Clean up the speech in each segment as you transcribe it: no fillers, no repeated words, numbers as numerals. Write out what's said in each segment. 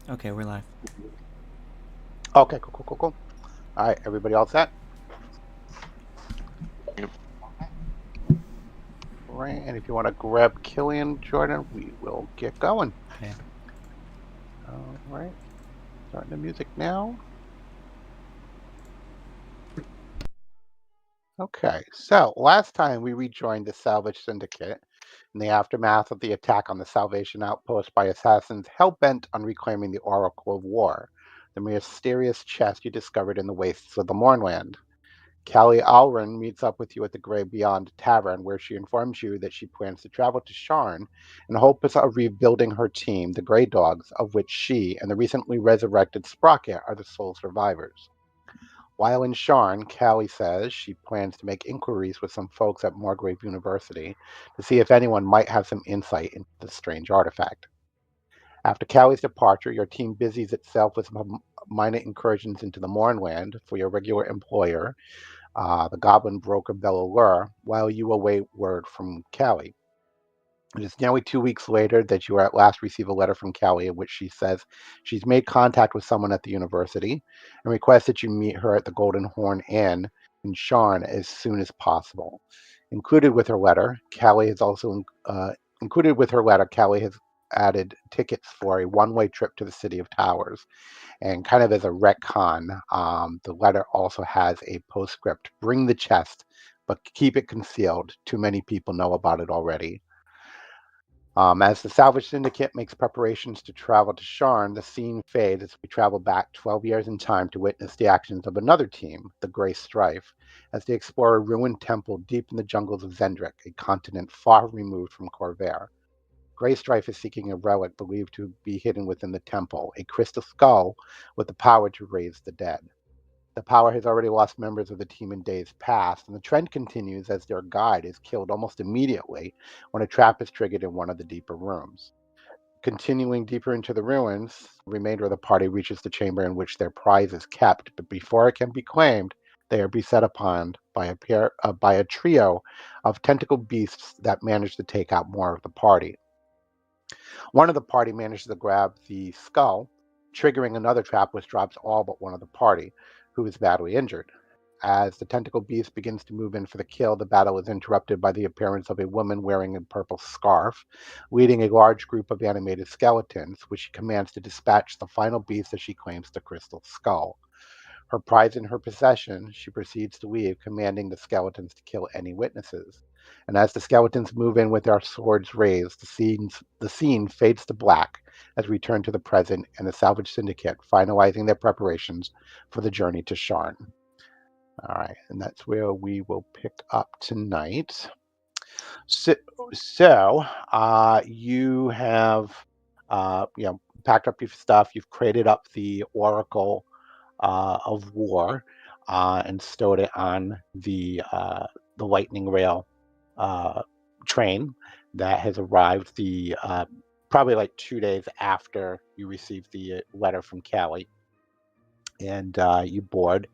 Okay, we're live. Okay, cool. All right, everybody all set? Yep. Right, and if you want to grab Killian, Jordan, we will get going. Okay. All right, starting the music now. Okay, so last time we rejoined the Salvage Syndicate in the aftermath of the attack on the Salvation Outpost by assassins hell-bent on reclaiming the Oracle of War, the mysterious chest you discovered in the wastes of the Mournland. Callie Alren meets up with you at the Grey Beyond Tavern, where she informs you that she plans to travel to Sharn in hopes of rebuilding her team, the Grey Dogs, of which she and the recently resurrected Sprocket are the sole survivors. While in Sharn, Callie says she plans to make inquiries with some folks at Margrave University to see if anyone might have some insight into the strange artifact. After Callie's departure, your team busies itself with some minor incursions into the Mournland for your regular employer, the goblin broker Bellalur, while you await word from Callie. It is nearly 2 weeks later that you at last receive a letter from Callie in which she says she's made contact with someone at the university and requests that you meet her at the Golden Horn Inn in Sharn as soon as possible. Included with her letter, Callie has also included with her letter, Callie has added tickets for a one-way trip to the City of Towers. And kind of as a retcon, the letter also has a postscript: bring the chest, but keep it concealed. Too many people know about it already. As the Salvage Syndicate makes preparations to travel to Sharn, the scene fades as we travel back 12 years in time to witness the actions of another team, the Grey Strife, as they explore a ruined temple deep in the jungles of Zendrick, a continent far removed from Corvair. Grey Strife is seeking a relic believed to be hidden within the temple, a crystal skull with the power to raise the dead. The power has already lost members of the team in days past, and the trend continues as their guide is killed almost immediately when a trap is triggered in one of the deeper rooms. Continuing deeper into the ruins, the remainder of the party reaches the chamber in which their prize is kept, but before it can be claimed, they are beset upon by a trio of tentacle beasts that manage to take out more of the party. One of the party manages to grab the skull, triggering another trap which drops all but one of the party, who is badly injured. As the tentacle beast begins to move in for the kill, the battle is interrupted by the appearance of a woman wearing a purple scarf, leading a large group of animated skeletons, which she commands to dispatch the final beast as she claims the crystal skull. Her prize in her possession, she proceeds to leave, commanding the skeletons to kill any witnesses. And as the skeletons move in with their swords raised, the scene fades to black as we turn to the present and the Salvage Syndicate finalizing their preparations for the journey to Sharn. All right, and that's where we will pick up tonight. So, so you have, packed up your stuff. You've created up the Oracle of War and stowed it on the Lightning Rail uh, train that has arrived probably like 2 days after you received the letter from Callie, and you board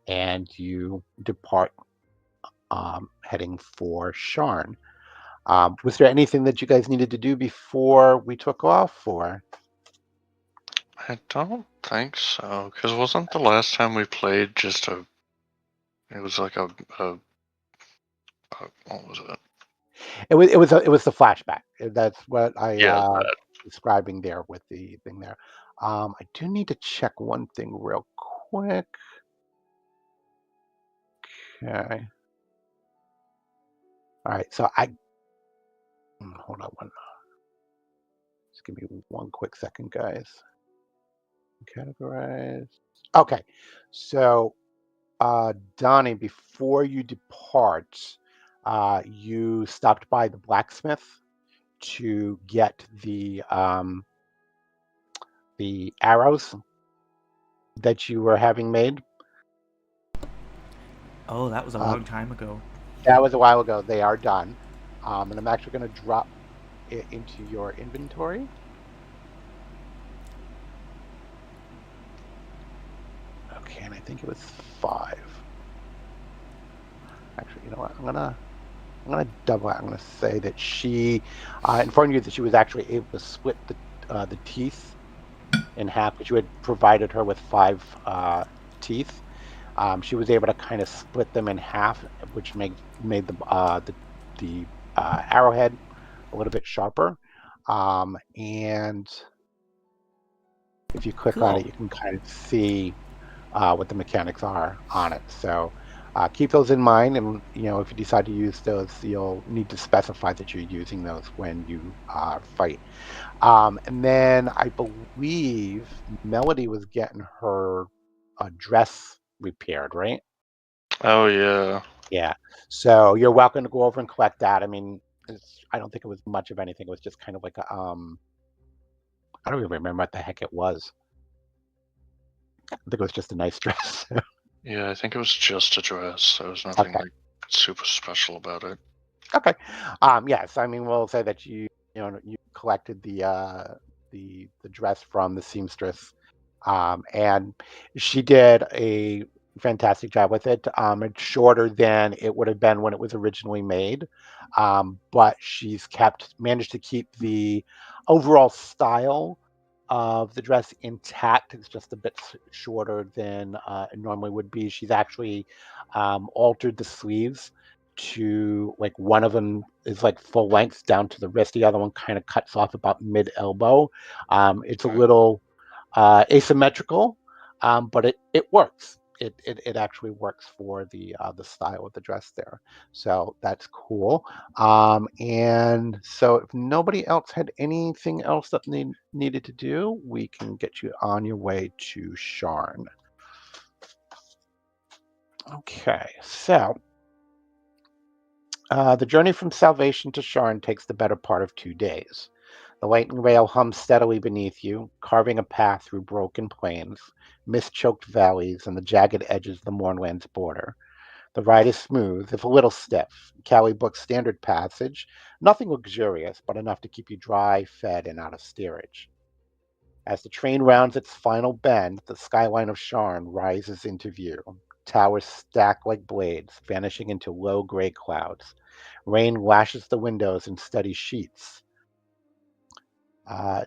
and you depart, heading for Sharn. Was there anything that you guys needed to do before we took off, or? I don't think so, because wasn't the last time we played just it was like what was it? It was the flashback. That's what I Yeah, that. describing there with the thing there. I do need to check one thing real quick. Okay. All right. So hold on one. Just give me one quick second, guys. Categorize. Okay. So, Donnie, before you depart, you stopped by the blacksmith to get the arrows that you were having made. Oh, that was a Uh, long time ago. that was a while ago. They are done. And I'm actually going to drop it into your inventory. Okay, and I think it was 5. Actually, you know what? I'm gonna double. I'm gonna say that she informed you that she was actually able to split the teeth in half because you had provided her with five teeth. She was able to kind of split them in half, which made the arrowhead a little bit sharper. And if you click on Cool. it, you can kind of see what the mechanics are on it. So keep those in mind, and if you decide to use those, you'll need to specify that you're using those when you fight. And then I believe Melody was getting her dress repaired, right? Oh yeah. Yeah. So you're welcome to go over and collect that. I mean, I don't think it was much of anything. It was just kind of like I don't even remember what the heck it was. I think it was just a nice dress. Yeah, I think it was just a dress. There was nothing Okay. like super special about it. Okay. Yes. I mean, we'll say that you collected the dress from the seamstress, and she did a fantastic job with it. It's shorter than it would have been when it was originally made, but she's kept managed to keep the overall style of the dress intact. It's just a bit shorter than it normally would be. She's actually altered the sleeves to like one of them is like full length down to the wrist. The other one kind of cuts off about mid elbow. It's a Okay. little asymmetrical, but it works. It actually works for the style of the dress there. So that's cool. And so if nobody else had anything else that they needed to do, we can get you on your way to Sharn. Okay, so the journey from Salvation to Sharn takes the better part of 2 days. The lightning rail hums steadily beneath you, carving a path through broken plains, mist-choked valleys, and the jagged edges of the Mournland's border. The ride is smooth, if a little stiff. Callie books standard passage, nothing luxurious, but enough to keep you dry, fed, and out of steerage. As the train rounds its final bend, the skyline of Sharn rises into view. Towers stack like blades, vanishing into low gray clouds. Rain lashes the windows in steady sheets.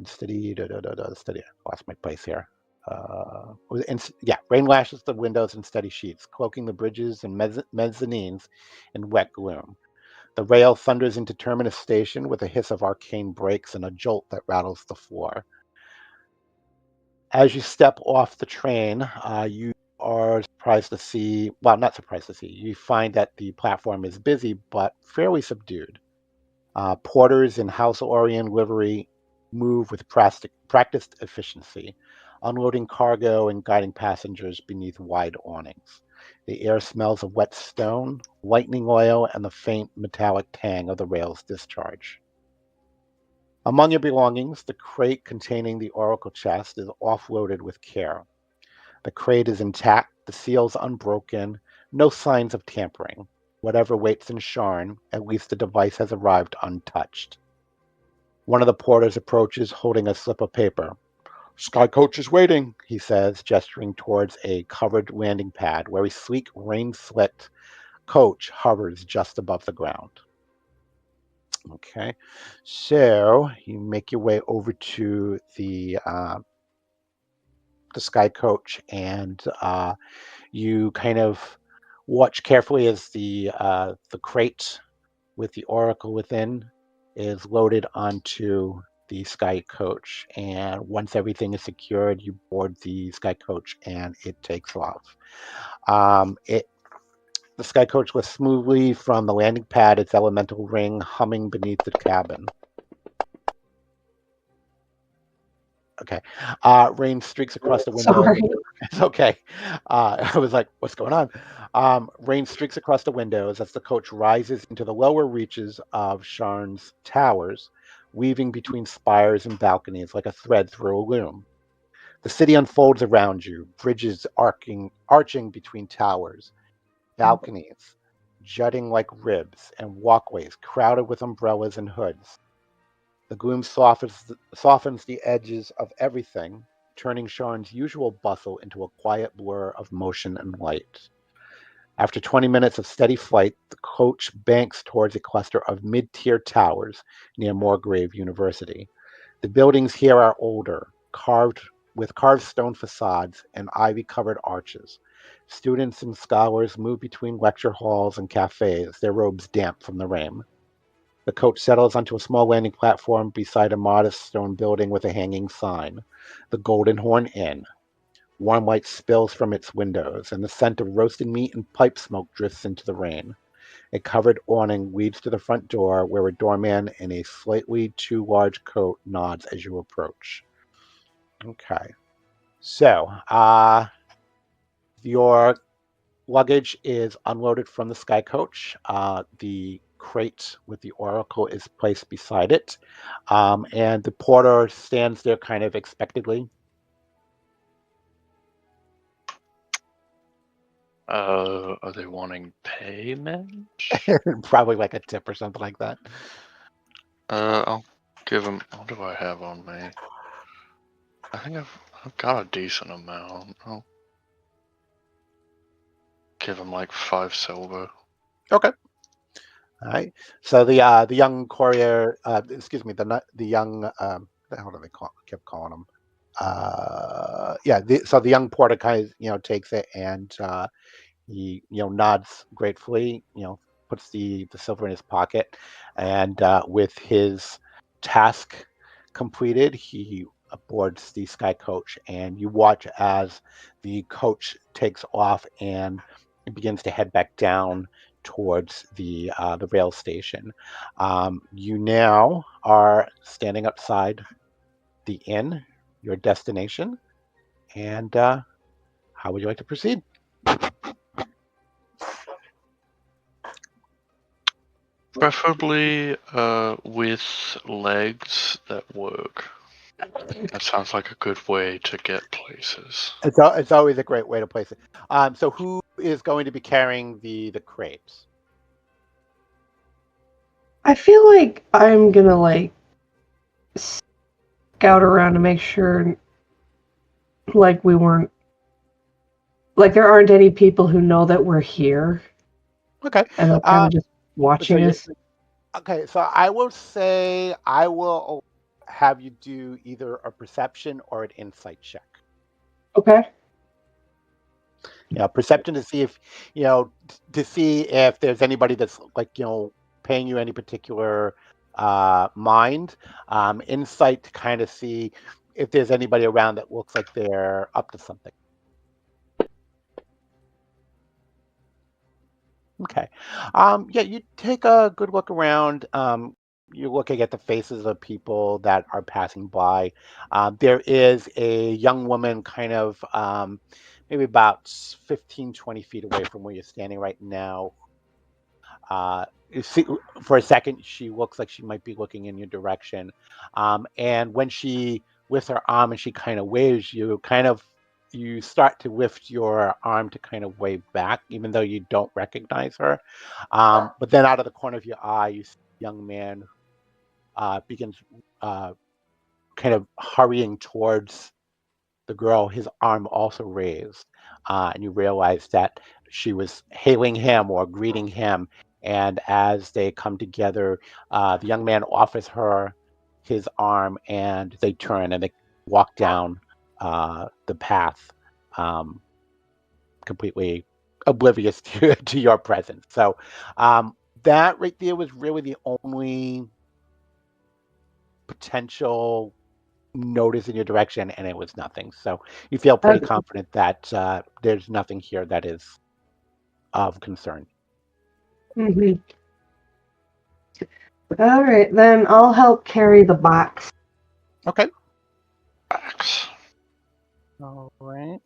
Steady. I lost my place here. Yeah, rain lashes the windows in steady sheets, cloaking the bridges and mezzanines in wet gloom. The rail thunders into Terminus Station with a hiss of arcane brakes and a jolt that rattles the floor. As you step off the train, you are surprised to see, well, not surprised to see, you find that the platform is busy but fairly subdued. Porters in House Orion livery move with practiced efficiency, unloading cargo and guiding passengers beneath wide awnings. The air smells of wet stone, lightning oil, and the faint metallic tang of the rail's discharge. Among your belongings, the crate containing the oracle chest is offloaded with care. The crate is intact, the seals unbroken, no signs of tampering. Whatever waits in Sharn, at least the device has arrived untouched. One of the porters approaches holding a slip of paper. Sky Coach is waiting, he says, gesturing towards a covered landing pad where a sleek, rain slicked coach hovers just above the ground. Okay, so you make your way over to the Sky Coach, and you kind of watch carefully as the crate with the oracle within is loaded onto the Sky Coach. And once everything is secured, you board the Sky Coach and it takes off. It The Sky Coach lifts smoothly from the landing pad, its elemental ring humming beneath the cabin. Okay. Rain streaks across the windows. Sorry. It's okay. I was like, what's going on? Rain streaks across the windows as the coach rises into the lower reaches of Sharn's towers, weaving between spires and balconies like a thread through a loom. The city unfolds around you, bridges arching between towers, balconies jutting like ribs, and walkways crowded with umbrellas and hoods. The gloom softens the edges of everything, turning Sean's usual bustle into a quiet blur of motion and light. After 20 minutes of steady flight, the coach banks towards a cluster of mid-tier towers near Moorgrave University. The buildings here are older, carved with carved stone facades and ivy-covered arches. Students and scholars move between lecture halls and cafes, their robes damp from the rain. The coach settles onto a small landing platform beside a modest stone building with a hanging sign, the Golden Horn Inn. Warm light spills from its windows, and the scent of roasting meat and pipe smoke drifts into the rain. A covered awning leads to the front door, where a doorman in a slightly too large coat nods as you approach. Okay. So, your luggage is unloaded from the Sky Coach. The crate with the oracle is placed beside it, and the porter stands there kind of expectedly. Are they wanting payment? Probably like a tip or something like that. I'll give him. What do I have on me? I think I've got a decent amount. I'll give him like 5 silver. Okay. All right. So the young courier, excuse me, the young, the hell do they call? Kept calling him. Yeah. So the young porter kind of takes it, and he nods gratefully. Puts the silver in his pocket, and with his task completed, he boards the Sky Coach, and you watch as the coach takes off and begins to head back down towards the rail station. You now are standing outside the inn, your destination, and how would you like to proceed? Preferably with legs that work. That sounds like a good way to get places. It's always a great way to place it. So who is going to be carrying the crepes? I feel like I'm gonna like scout around to make sure like we weren't like there aren't any people who know that we're here Okay. and they're kind Uh, of just so watching you us. okay? So I will say I will have you do either a perception or an insight check. Okay. Perception to see if to see if there's anybody that's like paying you any particular mind. Insight to kind of see if there's anybody around that looks like they're up to something. Okay. Yeah, you take a good look around. You're looking at the faces of people that are passing by. There is a young woman kind of maybe about 15, 20 feet away from where you're standing right now. You see, for a second, she looks like she might be looking in your direction. And when she lifts her arm and she kind of waves you, you start to lift your arm to kind of wave back, even though you don't recognize her. But then out of the corner of your eye, you see a young man begins uh, kind of hurrying towards the girl, his arm also raised, and you realize that she was hailing him or greeting him. And as they come together, the young man offers her his arm, and they turn and they walk down the path, um, completely oblivious to your presence. So that right there was really the only potential notice in your direction, and it was nothing. So you feel pretty Okay. confident that there's nothing here that is of concern. Mm-hmm. All right, then I'll help carry the box. Okay. Axe. All right.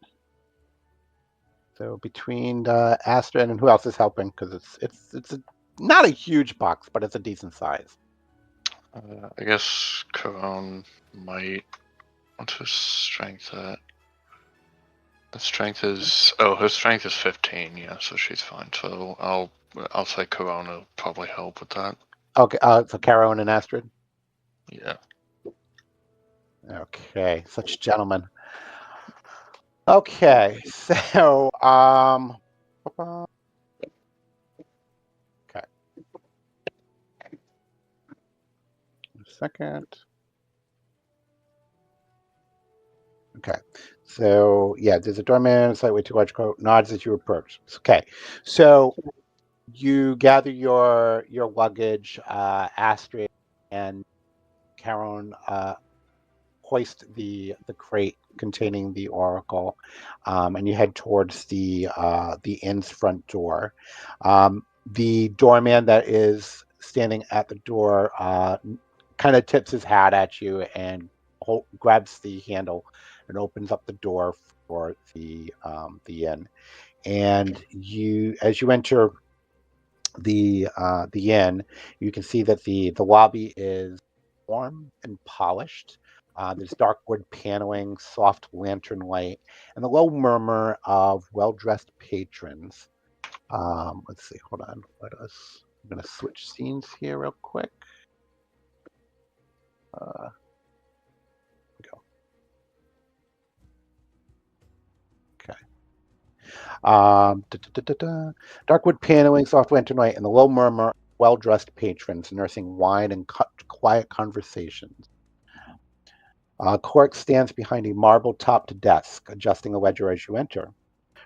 So between Astrid and who else is helping? Because not a huge box, but it's a decent size. I guess Karan might. What's his strength at? The strength is her strength is 15. Yeah, so she's fine. So I'll say Karan will probably help with that. Okay. So Caro and Astrid. Yeah. Okay. Such gentlemen. Okay. So okay. A second. Okay. So yeah, there's a doorman slightly too large coat, nods as you approach. Okay. So you gather your luggage, Astrid and Karen hoist the crate containing the oracle, and you head towards the inn's front door. The doorman that is standing at the door kind of tips his hat at you and grabs the handle and opens up the door for the inn. And as you enter the inn, you can see that the lobby is warm and polished. There's dark wood paneling, soft lantern light, and the low murmur of well-dressed patrons. Let's see. Hold on. I'm gonna switch scenes here real quick. Here we go. Okay. Dark wood paneling, soft lantern light, and the low murmur of well-dressed patrons nursing wine and quiet conversations. Cork stands behind a marble-topped desk, adjusting a ledger as you enter.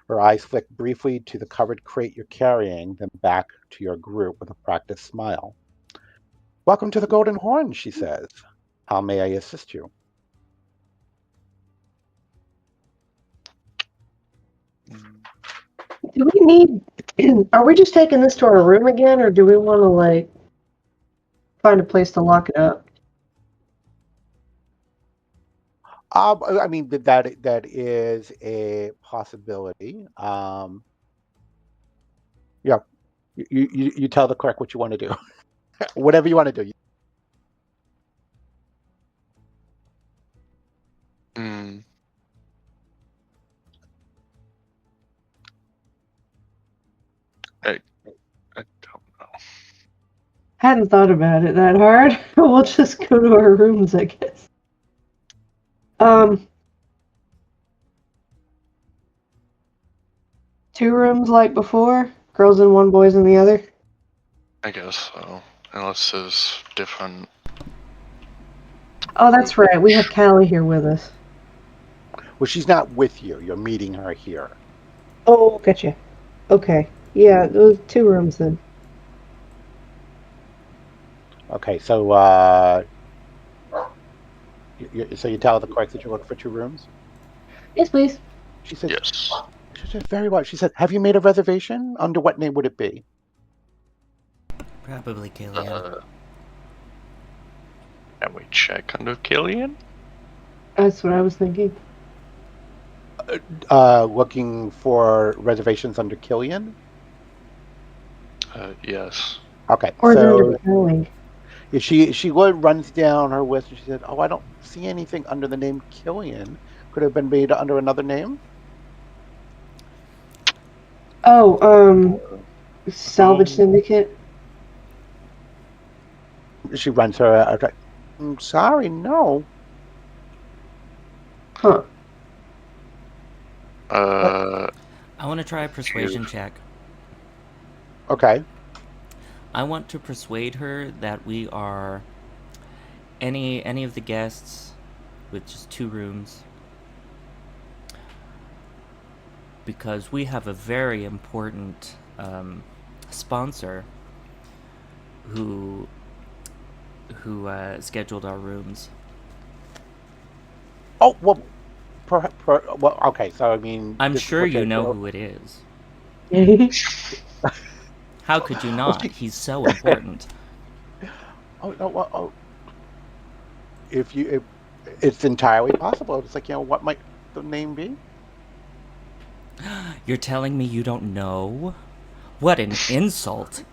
Her eyes flick briefly to the covered crate you're carrying, then back to your group with a practiced smile. Welcome to the Golden Horn, she says. How may I assist you? Do we need? Are we just taking this to our room again, or do we want to like find a place to lock it up? I mean that is a possibility. Yeah, you tell the clerk what you want to do. Whatever you want to do. Mm. I don't know. Hadn't thought about it that hard. We'll just go to our rooms, I guess. Two rooms like before, girls in one, boys in the other. I guess so. Unless there's different. Oh, that's right. We have Callie here with us. Well, she's not with you. You're meeting her here. Oh, gotcha. Okay. Yeah, those two rooms then. Okay, so so you tell the clerk that you're looking for two rooms. Yes, please. She said, Yes. she said very well. She said, have you made a reservation? Under what name would it be? Probably Killian. Can we check under Killian? That's what I was thinking. Looking for reservations under Killian. Yes. Okay, Or so under Kelly. she runs down her list and she said, "Oh, I don't see anything under the name Killian. Could have been made under another name." Oh, Salvage Syndicate. She runs her. I'm sorry, no. Huh. I want to try a persuasion check. Okay. I want to persuade her that we are any of the guests with just two rooms, because we have a very important sponsor who scheduled our rooms. Oh well. Well, okay. So I mean, I'm this is sure what you they- know who it is. Oh, How could you not? He's so important. Oh no. Oh, if it's entirely possible. It's like, what might the name be? You're telling me you don't know? What an insult.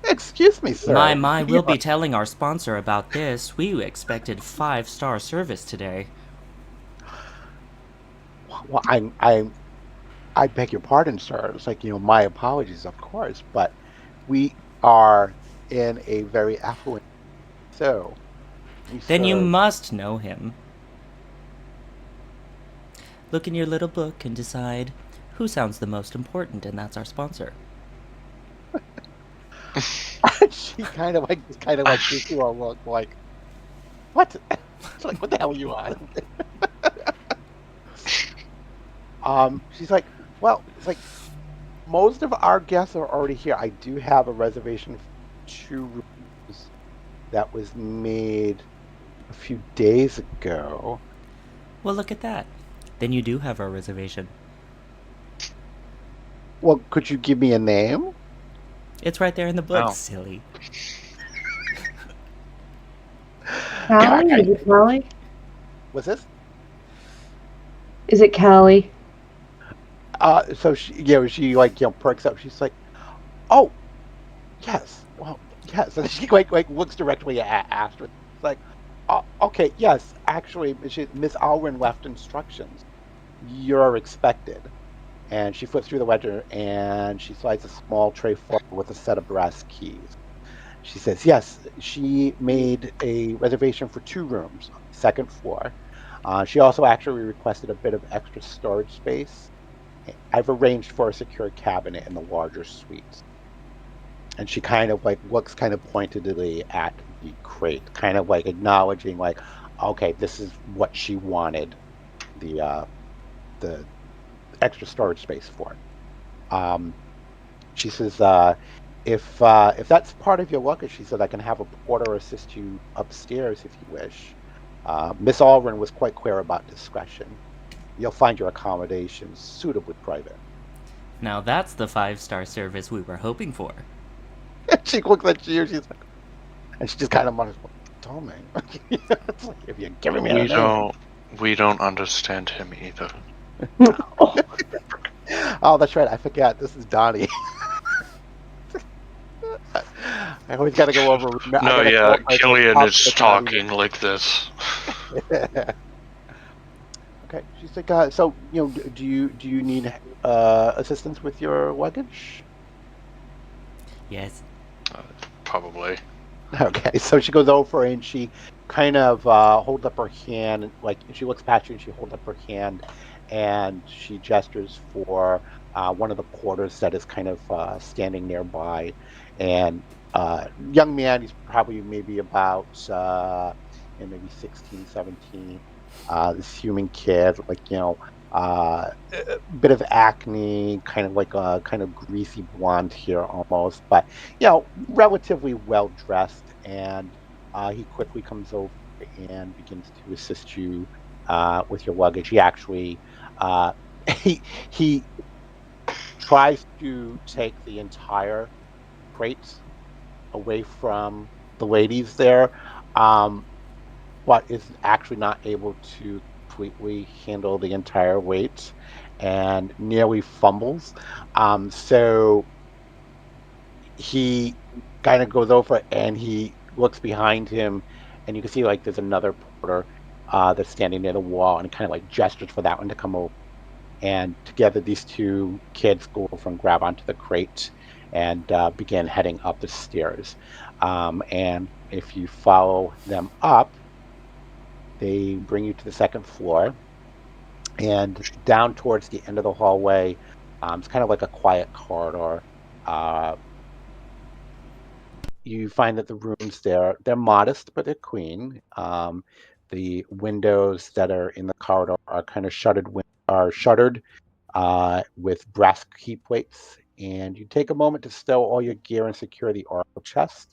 Excuse me, sir. My, we'll be telling our sponsor about this. We expected 5-star service today. Well, I beg your pardon, sir. It's like, my apologies, of course, but we are in a very affluent. So, Then you must know him. Look in your little book and decide who sounds the most important, and that's our sponsor. she kind of gives you a look like, what? It's like, what the hell are you on? She's like, well, it's like most of our guests are already here. I do have a reservation for 2 rooms that was made a few days ago. Well, look at that. Then you do have our reservation. Well, could you give me a name? It's right there in the book, Oh. silly. Callie? Is it Callie? What's this? Is it Callie? So she like perks up. She's like, oh yes, well yes. And she like looks directly at Astrid. It's like, okay, yes, actually, Miss Alwyn left instructions. You're expected. And she flips through the ledger and she slides a small tray forward with a set of brass keys. She says, yes, she made a reservation for 2 rooms on the second floor. She also actually requested a bit of extra storage space. I've arranged for a secure cabinet in the larger suite. And she kind of like looks kind of pointedly at the crate, kind of like acknowledging like, okay, this is what she wanted the extra storage space for. Um, she says, if that's part of your luggage, she said, I can have a porter assist you upstairs if you wish. Miss Alwyn was quite clear about discretion. You'll find your accommodations suitably private. Now that's the 5-star service we were hoping for. She looks at you, and she just kind of mutters, "Tell me." It's like, if you're giving me a name. We don't understand him either. Oh, that's right. I forgot. This is Donnie. I always got to go over. No, yeah, Killian is talking like this. Okay, she's like, so do you need assistance with your luggage? Yes. Probably. Okay, so she goes over and she kind of holds up her hand, like she looks past you and she holds up her hand, and she gestures for one of the porters that is kind of standing nearby, and young man, he's probably maybe about maybe 16, 17. This human kid, like a bit of acne, kind of like a kind of greasy blonde hair almost, but relatively well dressed, and he quickly comes over and begins to assist you with your luggage. He actually uh, he tries to take the entire crate away from the ladies there, um, but is actually not able to completely handle the entire weight and nearly fumbles. So he kind of goes over and he looks behind him, and you can see like there's another porter that's standing near the wall, and he kind of like gestures for that one to come over. And together, these 2 kids go over and grab onto the crate and begin heading up the stairs. And if you follow them up, they bring you to the second floor, and down towards the end of the hallway, it's kind of like a quiet corridor. Uh, you find that the rooms there, they're modest, but they're clean. The windows that are in the corridor are kind of shuttered with brass key plates. And you take a moment to stow all your gear and secure the oracle chest.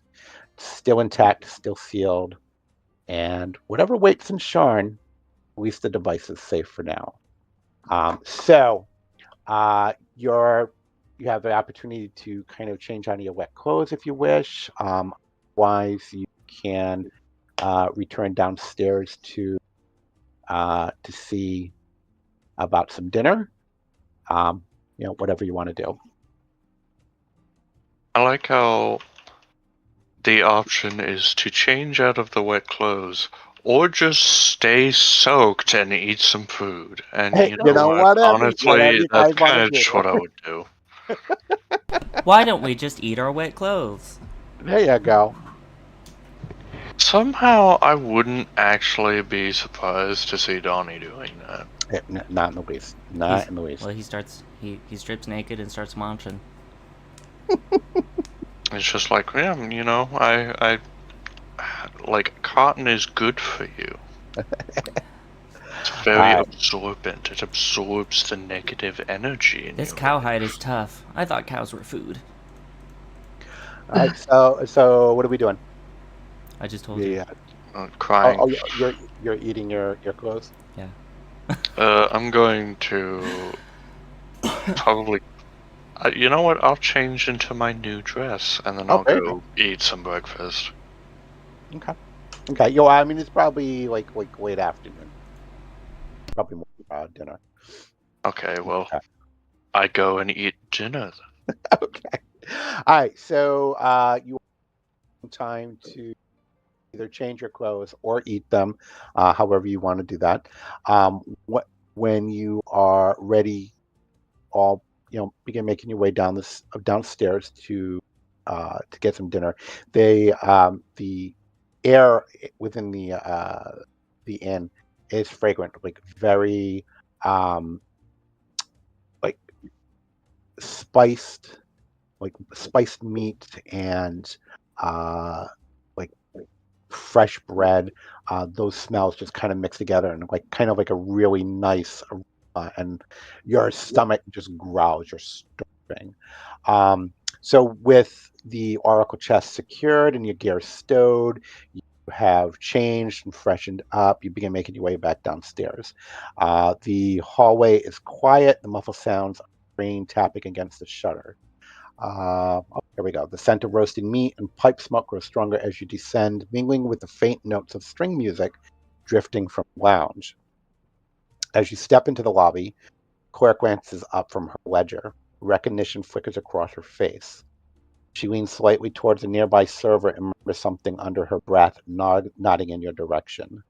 Still intact, still sealed, and whatever waits in Sharn, at least the device is safe for now. So you have the opportunity to kind of change out of your wet clothes if you wish. Otherwise, you can return downstairs to see about some dinner. Whatever you want to do. I like how the option is to change out of the wet clothes or just stay soaked and eat some food. And Hey, you know what? whatever Honestly, you that's guys want kind to of do. just what I would do. Why don't we just eat our wet clothes? There you go. Somehow, I wouldn't actually be surprised to see Donnie doing that. Not in the least. Not in the least. Well, he strips naked and starts munching. It's just like, yeah, like cotton is good for you. It's very absorbent. It absorbs the negative energy in This you. cowhide is tough. I thought cows were food. All right. So what are we doing? I just told you. Crying. You're eating your clothes. Yeah. I'm going to probably. You know what? I'll change into my new dress, and then I'll very go eat some breakfast. Okay. Okay. Yo, I mean, it's probably like late afternoon. Probably more dinner. Okay, well, Okay. I go and eat dinner then. Okay. All right. So you have time to either change your clothes or eat them, however you want to do that. When you are ready, all begin making your way downstairs to get some dinner. The air within the inn is fragrant, like very um, like spiced, like spiced meat and uh, like fresh bread. Those smells just kind of mix together and like kind of like a really nice and your stomach just growls. You're starving. Um, so with the oracle chest secured and your gear stowed, you have changed and freshened up. You begin making your way back downstairs. The hallway is quiet. The muffled sounds of rain tapping against the shutter. Here we go. The scent of roasting meat and pipe smoke grows stronger as you descend, mingling with the faint notes of string music drifting from the lounge. As you step into the lobby, Claire glances up from her ledger. Recognition flickers across her face. She leans slightly towards a nearby server and murmurs something under her breath, nodding in your direction.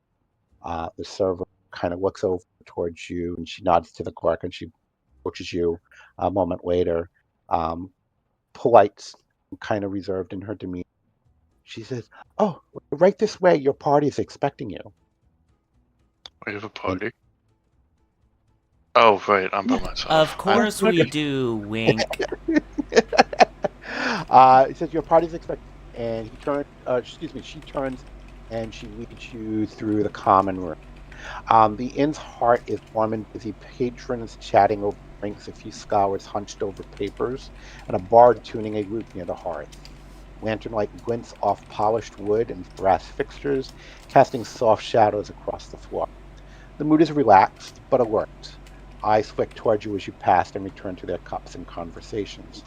The server kind of looks over towards you and she nods to the clerk and she approaches you a moment later. Polite, kind of reserved in her demeanor. She says, "Oh, right this way. Your party is expecting you." We have a And party. Oh, right, I'm by myself. Of course we do, wink. He says, "Your party is expecting," and he turns. Excuse me. She turns, and she leads you through the common room. The inn's heart is warm and busy. Patrons chatting over drinks, a few scholars hunched over papers, and a bard tuning a lute near the hearth. Lantern-light glints off polished wood and brass fixtures, casting soft shadows across the floor. The mood is relaxed, but alert. Eyes flick towards you as you pass and return to their cups and conversations.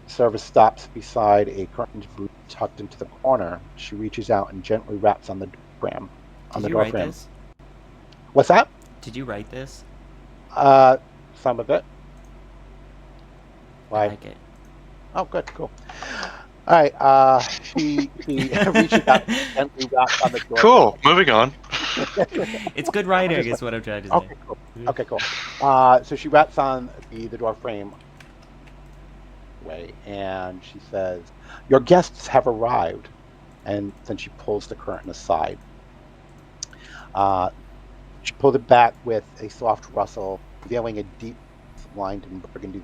The server stops beside a curtained booth tucked into the corner. She reaches out and gently raps on the door frame. Did you write this? What's that? Did you write this? Some of it. I like it. Oh, good, cool. All right. She reaches out and gently raps on the door. Cool. Moving on. It's good writing, is what I'm trying to say. Okay, cool. Okay, cool. So she raps on the door frame way, and she says, "Your guests have arrived." And then she pulls the curtain aside. She pulled it back with a soft rustle, revealing a deep lined in burgundy.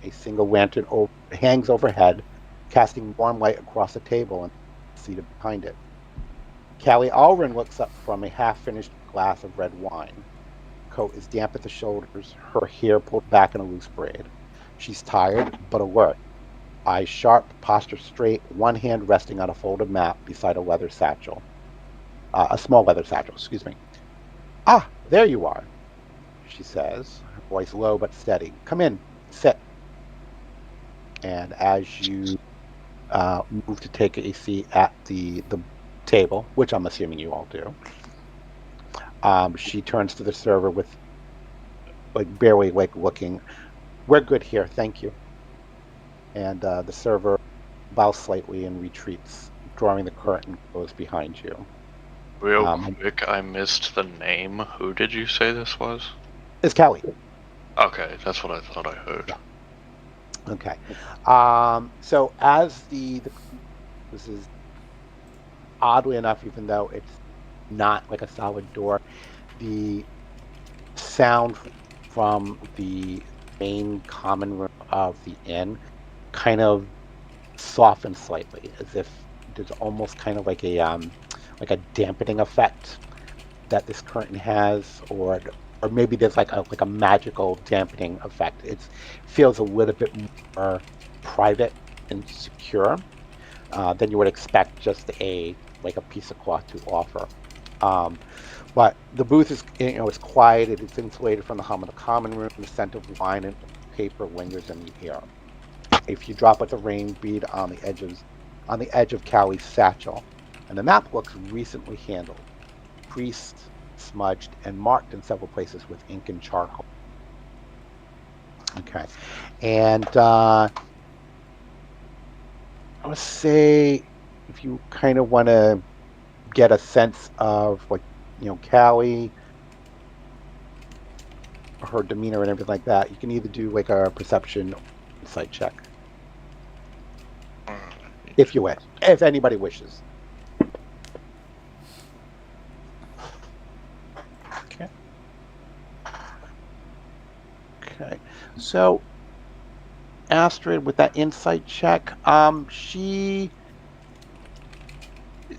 A single lantern hangs overhead, casting warm light across the table and seated behind it. Callie Alrin looks up from a half-finished glass of red wine. Coat is damp at the shoulders, her hair pulled back in a loose braid. She's tired, but alert. Eyes sharp, posture straight, one hand resting on a folded map beside a leather satchel. A small leather satchel, excuse me. "Ah, there you are," she says, her voice low but steady. "Come in, sit." And as you move to take a seat at the table, which I'm assuming you all do, she turns to the server with barely looking. "We're good here, thank you." And the server bows slightly and retreats, drawing the curtain close behind you. Real quick, I missed the name. Who did you say this was? It's Callie. Okay, that's what I thought I heard. Yeah. Okay. So as this is oddly enough, even though it's not like a solid door, the sound from the main common room of the inn kind of softens slightly, as if there's almost kind of like a dampening effect that this curtain has, or maybe there's like a magical dampening effect. It feels a little bit more private and secure than you would expect just a piece of cloth to offer. Um, but the booth is, it's quiet. It's insulated from the hum of the common room. The scent of wine and paper lingers in the air. If you drop with a rain bead on the edge of Callie's satchel, and the map looks recently handled, creased, smudged, and marked in several places with ink and charcoal. Okay, and I would say if you kind of want to get a sense of Callie, her demeanor and everything like that, you can either do like a perception or insight check if you wish, if anybody wishes. Okay. Okay. So Astrid, with that insight check, she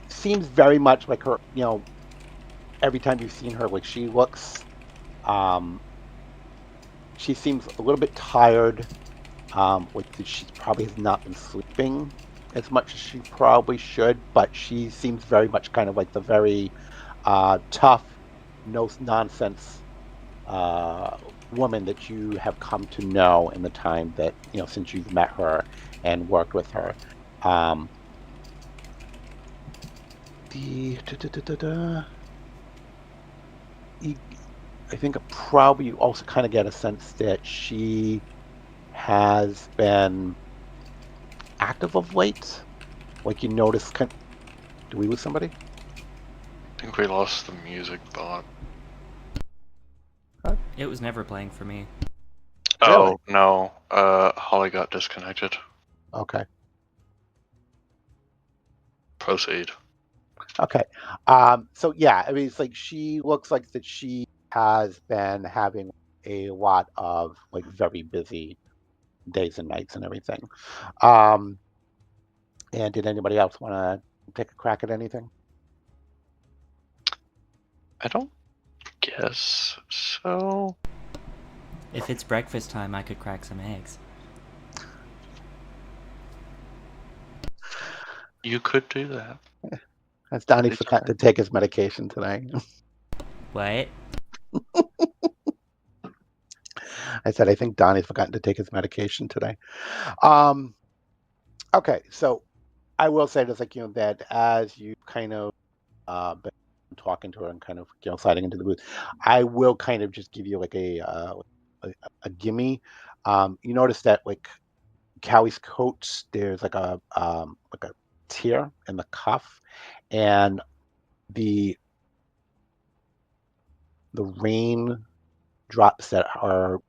seems very much like her, every time you've seen her, like she seems a little bit tired. She probably has not been sleeping as much as she probably should, but she seems very much kind of like the very tough, no nonsense woman that you have come to know in the time that since you've met her and worked with her. I think probably you also kind of get a sense that she has been active of late. Like you notice, do we lose somebody? I think we lost the music bot. It was never playing for me. Oh, no. Holly got disconnected. Okay. Proceed. Okay. So yeah, I mean, it's like she looks like that she has been having a lot of like very busy days and nights and everything. And did anybody else want to take a crack at anything? I don't guess so. If it's breakfast time, I could crack some eggs. You could do that. As Donnie forgot to take his medication tonight. What? I said I think Donnie's forgotten to take his medication today. Okay, so I will say this, that as you kind of been talking to her and kind of sliding into the booth, I will kind of just give you like a gimme. You notice that like Callie's coat, there's like a tear in the cuff, and the rain drops that are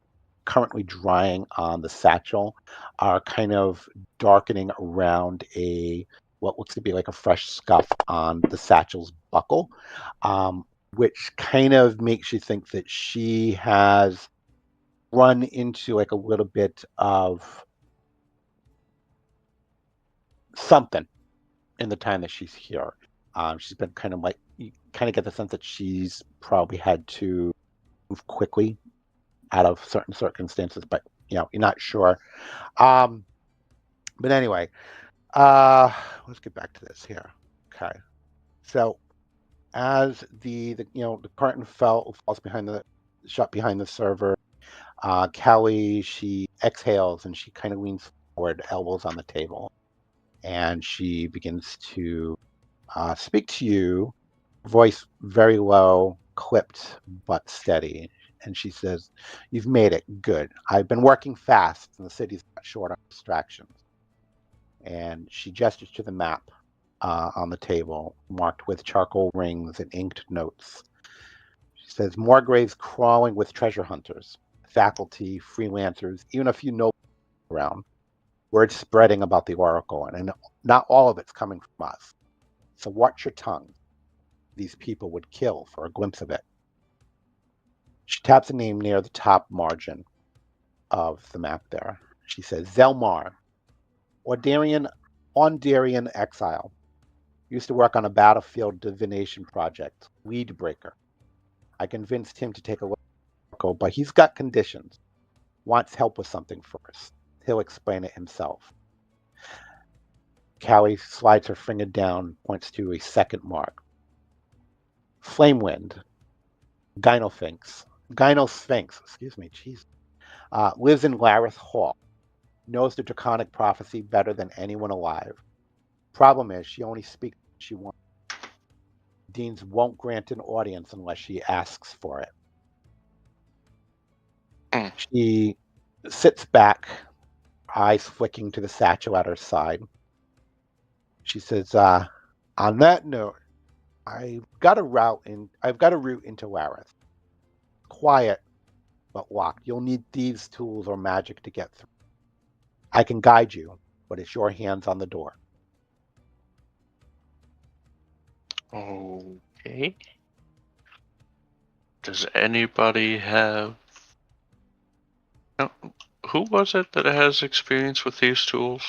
currently drying on the satchel are kind of darkening around what looks to be like a fresh scuff on the satchel's buckle, which kind of makes you think that she has run into like a little bit of something in the time that she's here. She's been kind of like, you kind of get the sense that she's probably had to move quickly out of certain circumstances, but you're not sure. But anyway, let's get back to this here. Okay, so as the curtain falls behind shut behind the server, Kelly, she exhales and she kind of leans forward, elbows on the table, and she begins to speak to you, voice very low, clipped but steady. And she says, "You've made it. Good. I've been working fast, and the city's not short on distractions." And she gestures to the map on the table, marked with charcoal rings and inked notes. She says, "More graves crawling with treasure hunters, faculty, freelancers, even a few nobles around. Word spreading about the Oracle, and not all of it's coming from us. So watch your tongue. These people would kill for a glimpse of it." She taps a name near the top margin of the map there. She says, "Zelmar, Ondarian exile. Used to work on a battlefield divination project, Weed Breaker. I convinced him to take a look, but he's got conditions. Wants help with something first. He'll explain it himself. Callie slides her finger down, points to a second mark. Flamewind, Gynosphinx, lives in Lareth Hall. Knows the Draconic prophecy better than anyone alive. Problem is, she only speaks when she wants. Deans won't grant an audience unless she asks for it. Mm. She sits back, eyes flicking to the satchel at her side. She says, on that note, I've got a route into Lareth. Quiet, but locked. You'll need thieves' tools or magic to get through. I can guide you, but it's your hands on the door. Okay. Does anybody have... No, who was it that has experience with these tools?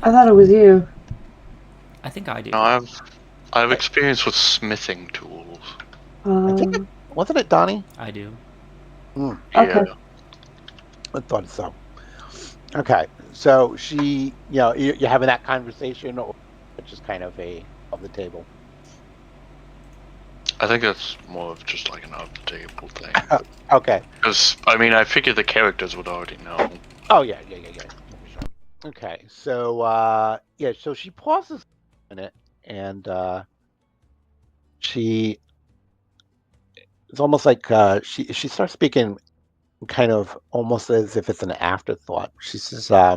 I thought it was you. I think I do. No, I have experience with smithing tools. I think wasn't it Donnie? I do. Okay. Yeah. I thought so. Okay, so she, you're having that conversation, or just kind of of the table. I think that's more of just like an up-the-table thing. Okay. Because, I mean, I figured the characters would already know. Oh, yeah. Sure. Okay, so, so she pauses a minute, and it's almost like she starts speaking kind of almost as if it's an afterthought. She says, I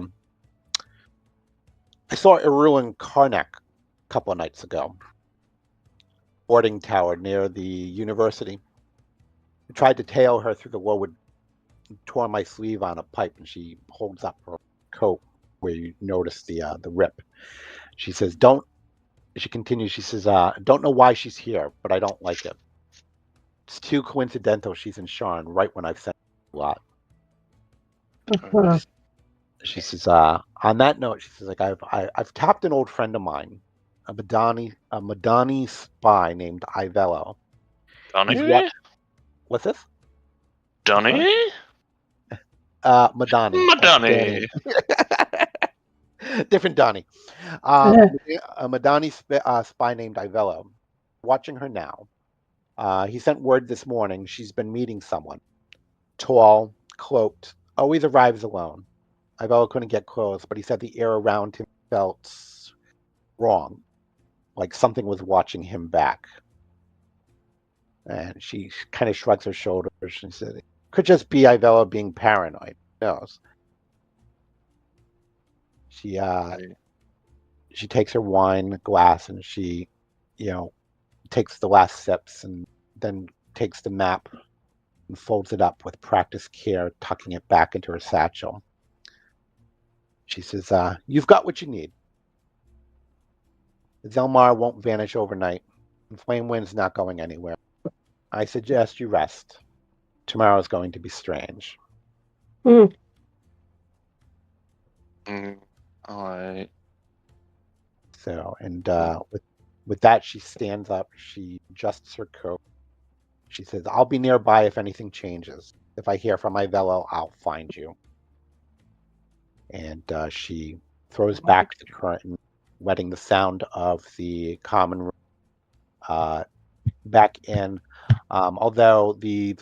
saw Irwin Karnak a couple of nights ago. Boarding tower near the university. I tried to tail her through the wood, tore my sleeve on a pipe, and she holds up her coat where you notice the rip. She says, she continues, she says, don't know why she's here, but I don't like it. It's too coincidental she's in Sharn right when I've sent a lot. Uh-huh. She says, on that note, she says, like, I've tapped an old friend of mine, a Madani spy named Ivello. Donnie? What's this? Donnie? Madani. Madani. Different Donnie. A Madani spy named Ivello. Watching her now. He sent word this morning she's been meeting someone. Tall, cloaked, always arrives alone. Ivello couldn't get close, but he said the air around him felt wrong, like something was watching him back. And she kind of shrugs her shoulders and said, it could just be Ivello being paranoid. Who knows? She takes her wine glass and she, takes the last sips and then takes the map and folds it up with practiced care, tucking it back into her satchel. She says, you've got what you need. Zelmar won't vanish overnight, and Flamewind's not going anywhere. I suggest you rest. Tomorrow's going to be strange. Mm. All right. So, and with that, she stands up. She adjusts her coat. She says, I'll be nearby if anything changes. If I hear from Ivello, I'll find you. And she throws back the curtain, letting the sound of the common room back in. Although the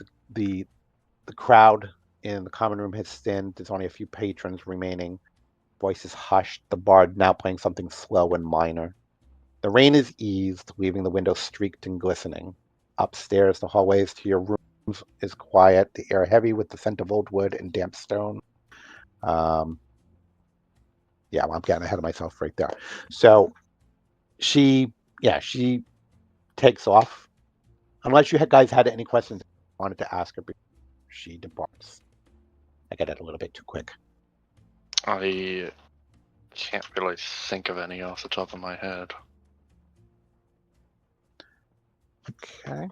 crowd in the common room has thinned, there's only a few patrons remaining. Voices hushed, the bard now playing something slow and minor. The rain is eased, leaving the windows streaked and glistening. Upstairs, the hallways to your rooms is quiet, the air heavy with the scent of old wood and damp stone. I'm getting ahead of myself right there. So she takes off. Unless you guys had any questions you wanted to ask her before she departs. I got it a little bit too quick. I can't really think of any off the top of my head. Okay.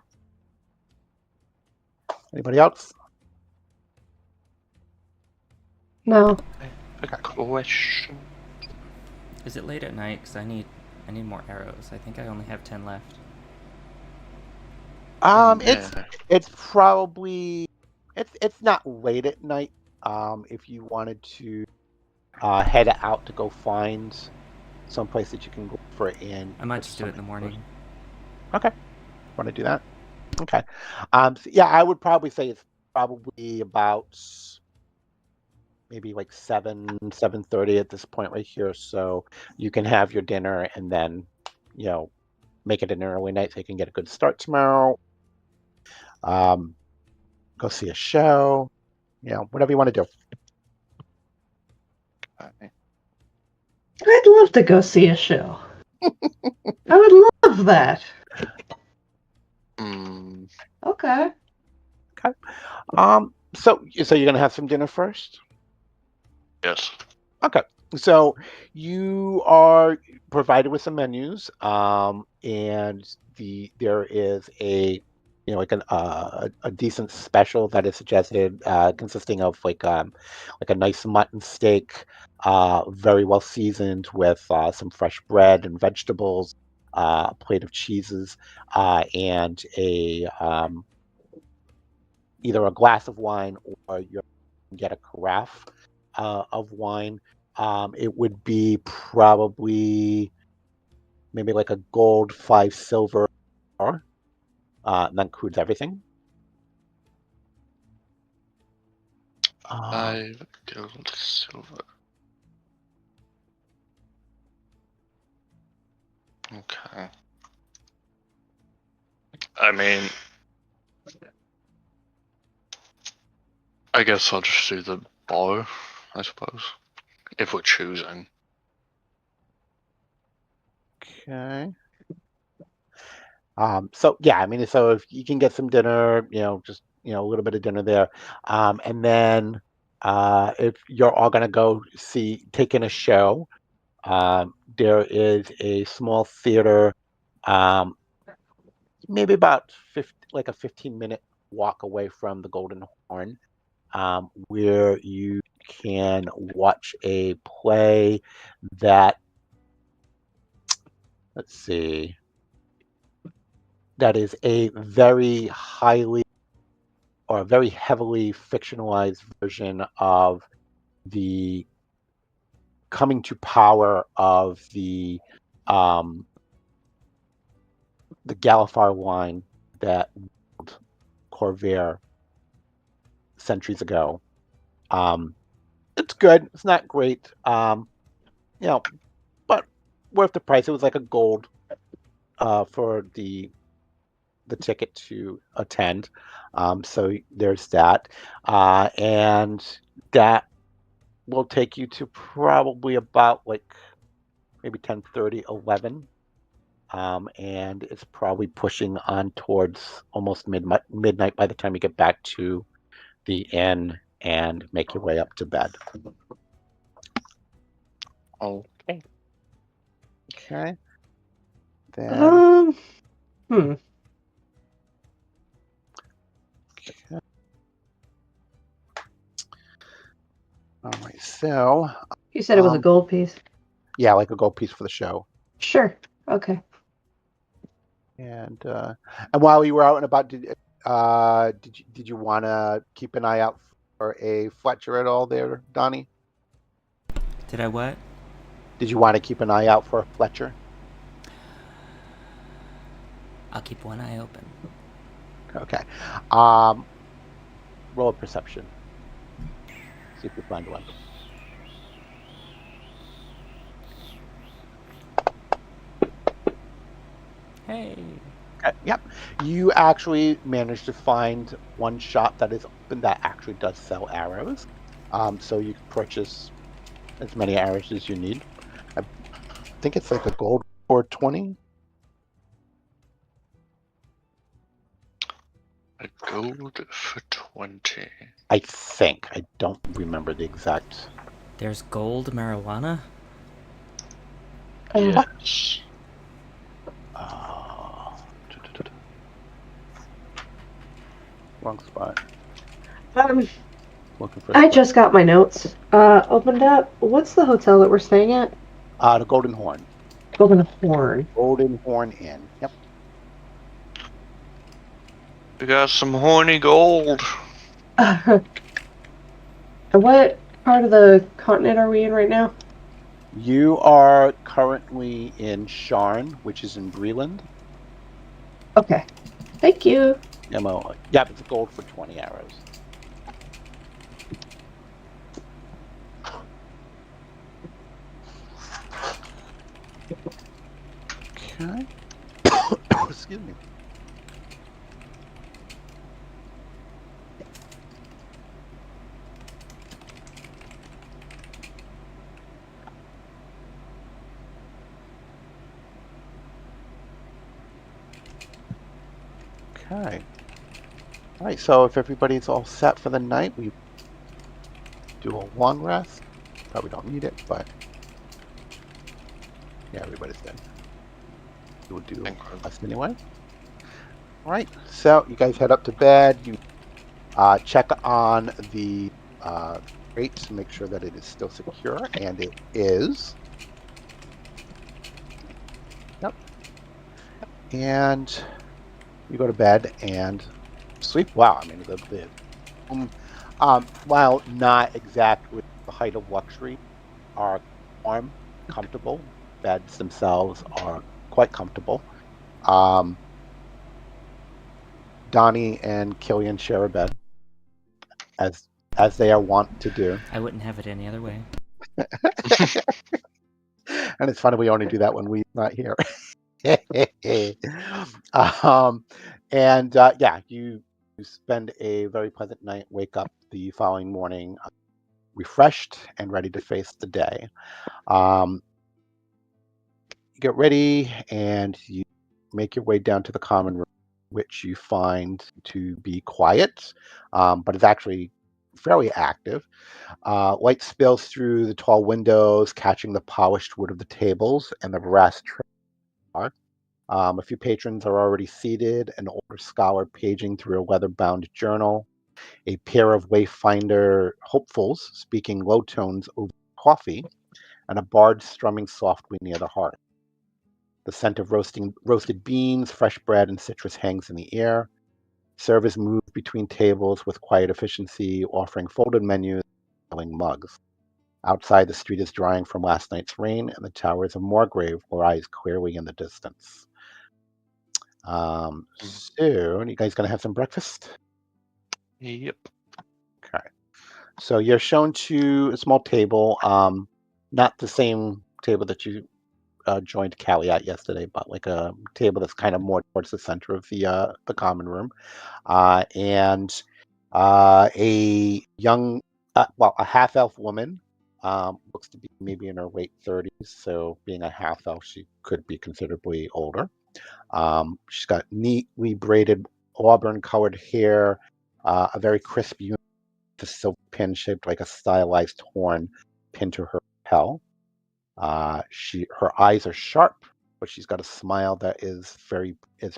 Anybody else? No. A question. Is it late at night? Because I need more arrows. I think I only have 10 left. It's Yeah. it's probably it's not late at night. If you wanted to head out to go find someplace that you can go for in I might for just do it in the something first. morning. Okay, want to do that? Okay. So yeah, I would probably say it's probably about maybe like 7:30 at this point right here. So you can have your dinner and then, you know, make it an early night so you can get a good start tomorrow. Um, go see a show, whatever you want to do. Okay. I'd love to go see a show. I would love that. Mm, Okay. Okay. So you're gonna have some dinner first? yes. Okay. So you are provided with some menus, and there is like a decent special that is suggested, consisting of like a nice mutton steak, very well seasoned with some fresh bread and vegetables, a plate of cheeses, and a either a glass of wine or you can get a carafe of wine. It would be probably maybe like a gold, 5 silver, and that includes everything. Um, 5 gold, silver. Okay. I mean, I guess I'll just do the bar, I suppose. If we're choosing. okay. So yeah, I mean, so if you can get some dinner, just a little bit of dinner there, and then if you're all gonna go take in a show, there is a small theater, um, maybe about 15-minute walk away from the Golden Horn, where you can watch a play that, let's see, that is a very heavily fictionalized version of the coming to power of um, the Galifar line that ruled Corvair centuries ago. Um, it's good. It's not great. You know, but worth the price. It was like a gold for the ticket to attend. So there's that, and that will take you to probably about like maybe 10:30, 11. And it's probably pushing on towards almost midnight by the time you get back to the inn and make your way up to bed. Okay. Okay. Then, Um. Hmm. all right. So, You said it was a gold piece. yeah, like a gold piece for the show. Sure. Okay. And while you were out and about, did you want to keep an eye out for a Fletcher at all there, Donnie? Did I what? Did you want to keep an eye out for a Fletcher? I'll keep one eye open. Okay. Um, roll a perception. See if you find one. Hey. Yep. You actually managed to find one shop that is open that actually does sell arrows. So you can purchase as many arrows as you need. I think it's like a gold for 20. A gold for 20. I think. I don't remember the exact. There's gold marijuana? Yes. Uh, wrong spot. Looking for. I just got my notes opened up. What's the hotel that we're staying at? The Golden Horn. Golden Horn. Golden Horn Inn. Yep. We got some horny gold. And what part of the continent are we in right now? You are currently in Sharn, which is in Breland. Okay. Thank you. Yeah, it's gold for 20 arrows. Okay. Excuse me. Okay. All right, so if everybody's all set for the night, we do a long rest. Probably don't need it, but yeah, everybody's good. We'll do us anyway. All right, so you guys head up to bed. You check on the crate to make sure that it is still secure, and it is. Yep. And you go to bed and sleep well. I mean, while not exactly the height of luxury, are warm, comfortable. Beds themselves are quite comfortable. Donnie and Killian share a bed, as they are wont to do. I wouldn't have it any other way. And it's funny we only do that when we're not here. um, and yeah, you spend a very pleasant night. Wake up the following morning, refreshed and ready to face the day. You get ready and you make your way down to the common room, which you find to be quiet, but it's actually fairly active. Light spills through the tall windows, catching the polished wood of the tables and the brass tray. A few patrons are already seated, an older scholar paging through a leather-bound journal, a pair of wayfinder hopefuls speaking low tones over coffee, and a bard strumming softly near the hearth. The scent of roasted beans, fresh bread, and citrus hangs in the air. Servers move between tables with quiet efficiency, offering folded menus and filling mugs. Outside, the street is drying from last night's rain, and the towers of Moorgrave rise clearly in the distance. So, you guys gonna have some breakfast? Yep. Okay. So you're shown to a small table, not the same table that you joined Callie at yesterday, but like a table that's kind of more towards the center of the common room, and a young, a half elf woman. Looks to be maybe in her late 30s, so being a half elf, she could be considerably older. She's got neatly braided auburn colored hair, a very crisp uniform, a silk pin shaped like a stylized horn pinned to her lapel. Her eyes are sharp, but she's got a smile that is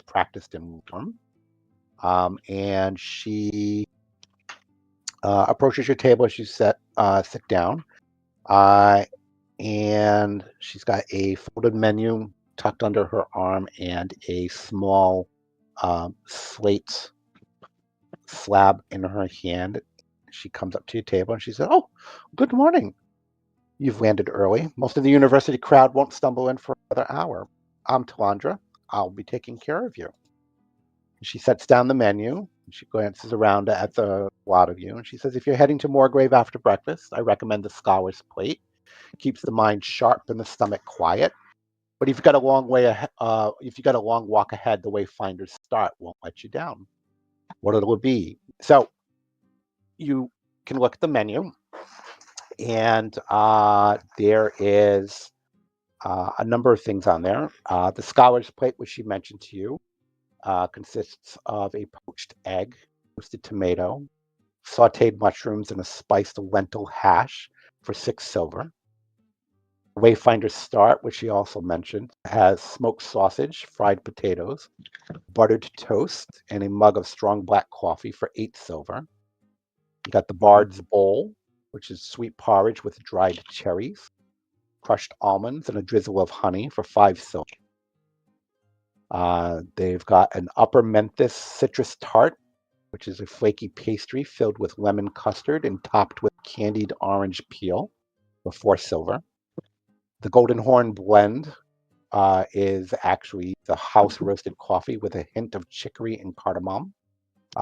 practiced and warm. And she approaches your table as you sit down. And she's got a folded menu tucked under her arm and a small slate slab in her hand. She comes up to your table and she says, "Oh, good morning. You've landed early. Most of the university crowd won't stumble in for another hour. I'm Talandra. I'll be taking care of you." She sets down the menu. She glances around at the lot of you and she says, "If you're heading to Moorgrave after breakfast, I recommend the Scholar's Plate. Keeps the mind sharp and the stomach quiet. But if you've got a long way ahead, if you got a long walk ahead, the Wayfinder's Start won't let you down." What it'll be. So you can look at the menu, and there is a number of things on there. The Scholar's Plate, which she mentioned to you, consists of a poached egg, roasted tomato, sauteed mushrooms, and a spiced lentil hash for 6 silver. Wayfinder's Start, which she also mentioned, has smoked sausage, fried potatoes, buttered toast, and a mug of strong black coffee for 8 silver. You got the Bard's Bowl, which is sweet porridge with dried cherries, crushed almonds, and a drizzle of honey for 5 silver. They've got an upper Memphis citrus tart, which is a flaky pastry filled with lemon custard and topped with candied orange peel for 4 silver. The Golden Horn blend is actually the house roasted coffee with a hint of chicory and cardamom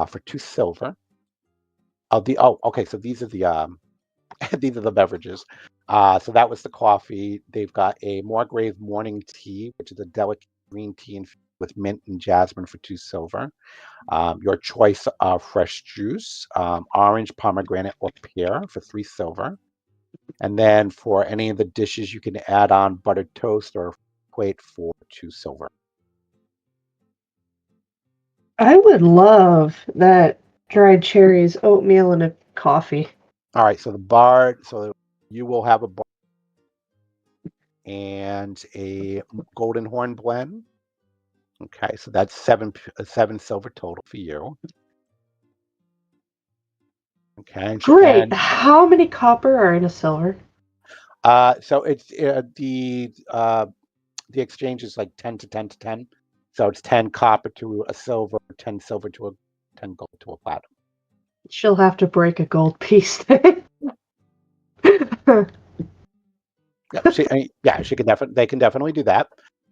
for 2 silver. Okay. So these are the these are the beverages. So that was the coffee. They've got a Margrave morning tea, which is a delicate green tea with mint and jasmine for 2 silver. Your choice of fresh juice, orange, pomegranate, or pear for 3 silver. And then for any of the dishes, you can add on buttered toast or plate for 2 silver. I would love that dried cherries, oatmeal, and a coffee. All right. So you will have a bar and a Golden Horn blend. Okay, so that's 7 silver total for you. Okay, Great. How many copper are in a silver? so it's the exchange is like 10 to 10 to 10. So it's 10 copper to a silver, 10 silver to 10 gold to a platinum. She'll have to break a gold piece. She can definitely. They can definitely do that.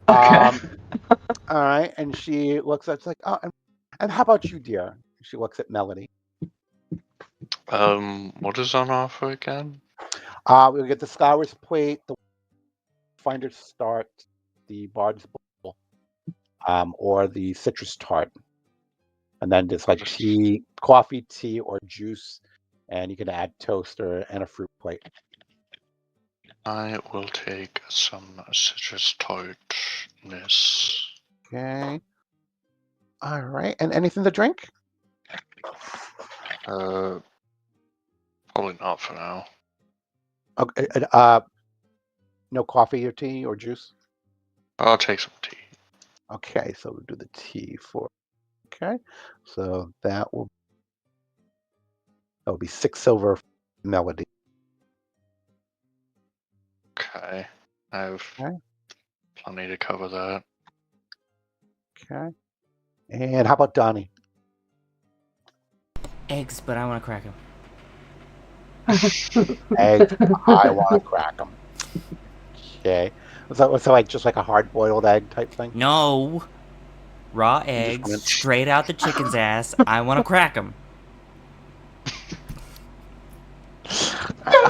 Okay. All right, and she looks at like, oh, and how about you, dear? She looks at Melody. What is on offer again? We'll get the Scholar's Plate, the Finder's Start, the Bard's Bowl, or the Citrus Tart. And then just like tea, coffee, tea, or juice, and you can add toaster and a fruit plate. I will take some citrus tartness. Okay. All right. And anything to drink? Probably not for now. Okay. No coffee or tea or juice? I'll take some tea. Okay, so we'll do the tea for. Okay, so that will be 6 silver Melody. Okay, I have Okay. plenty to cover that. Okay. And how about Donnie? Eggs, but I want to crack them. Eggs. I want to crack them. Okay. So like just like a hard-boiled egg type thing? No. Raw just eggs, wanna- straight out the chicken's ass. I want to crack them.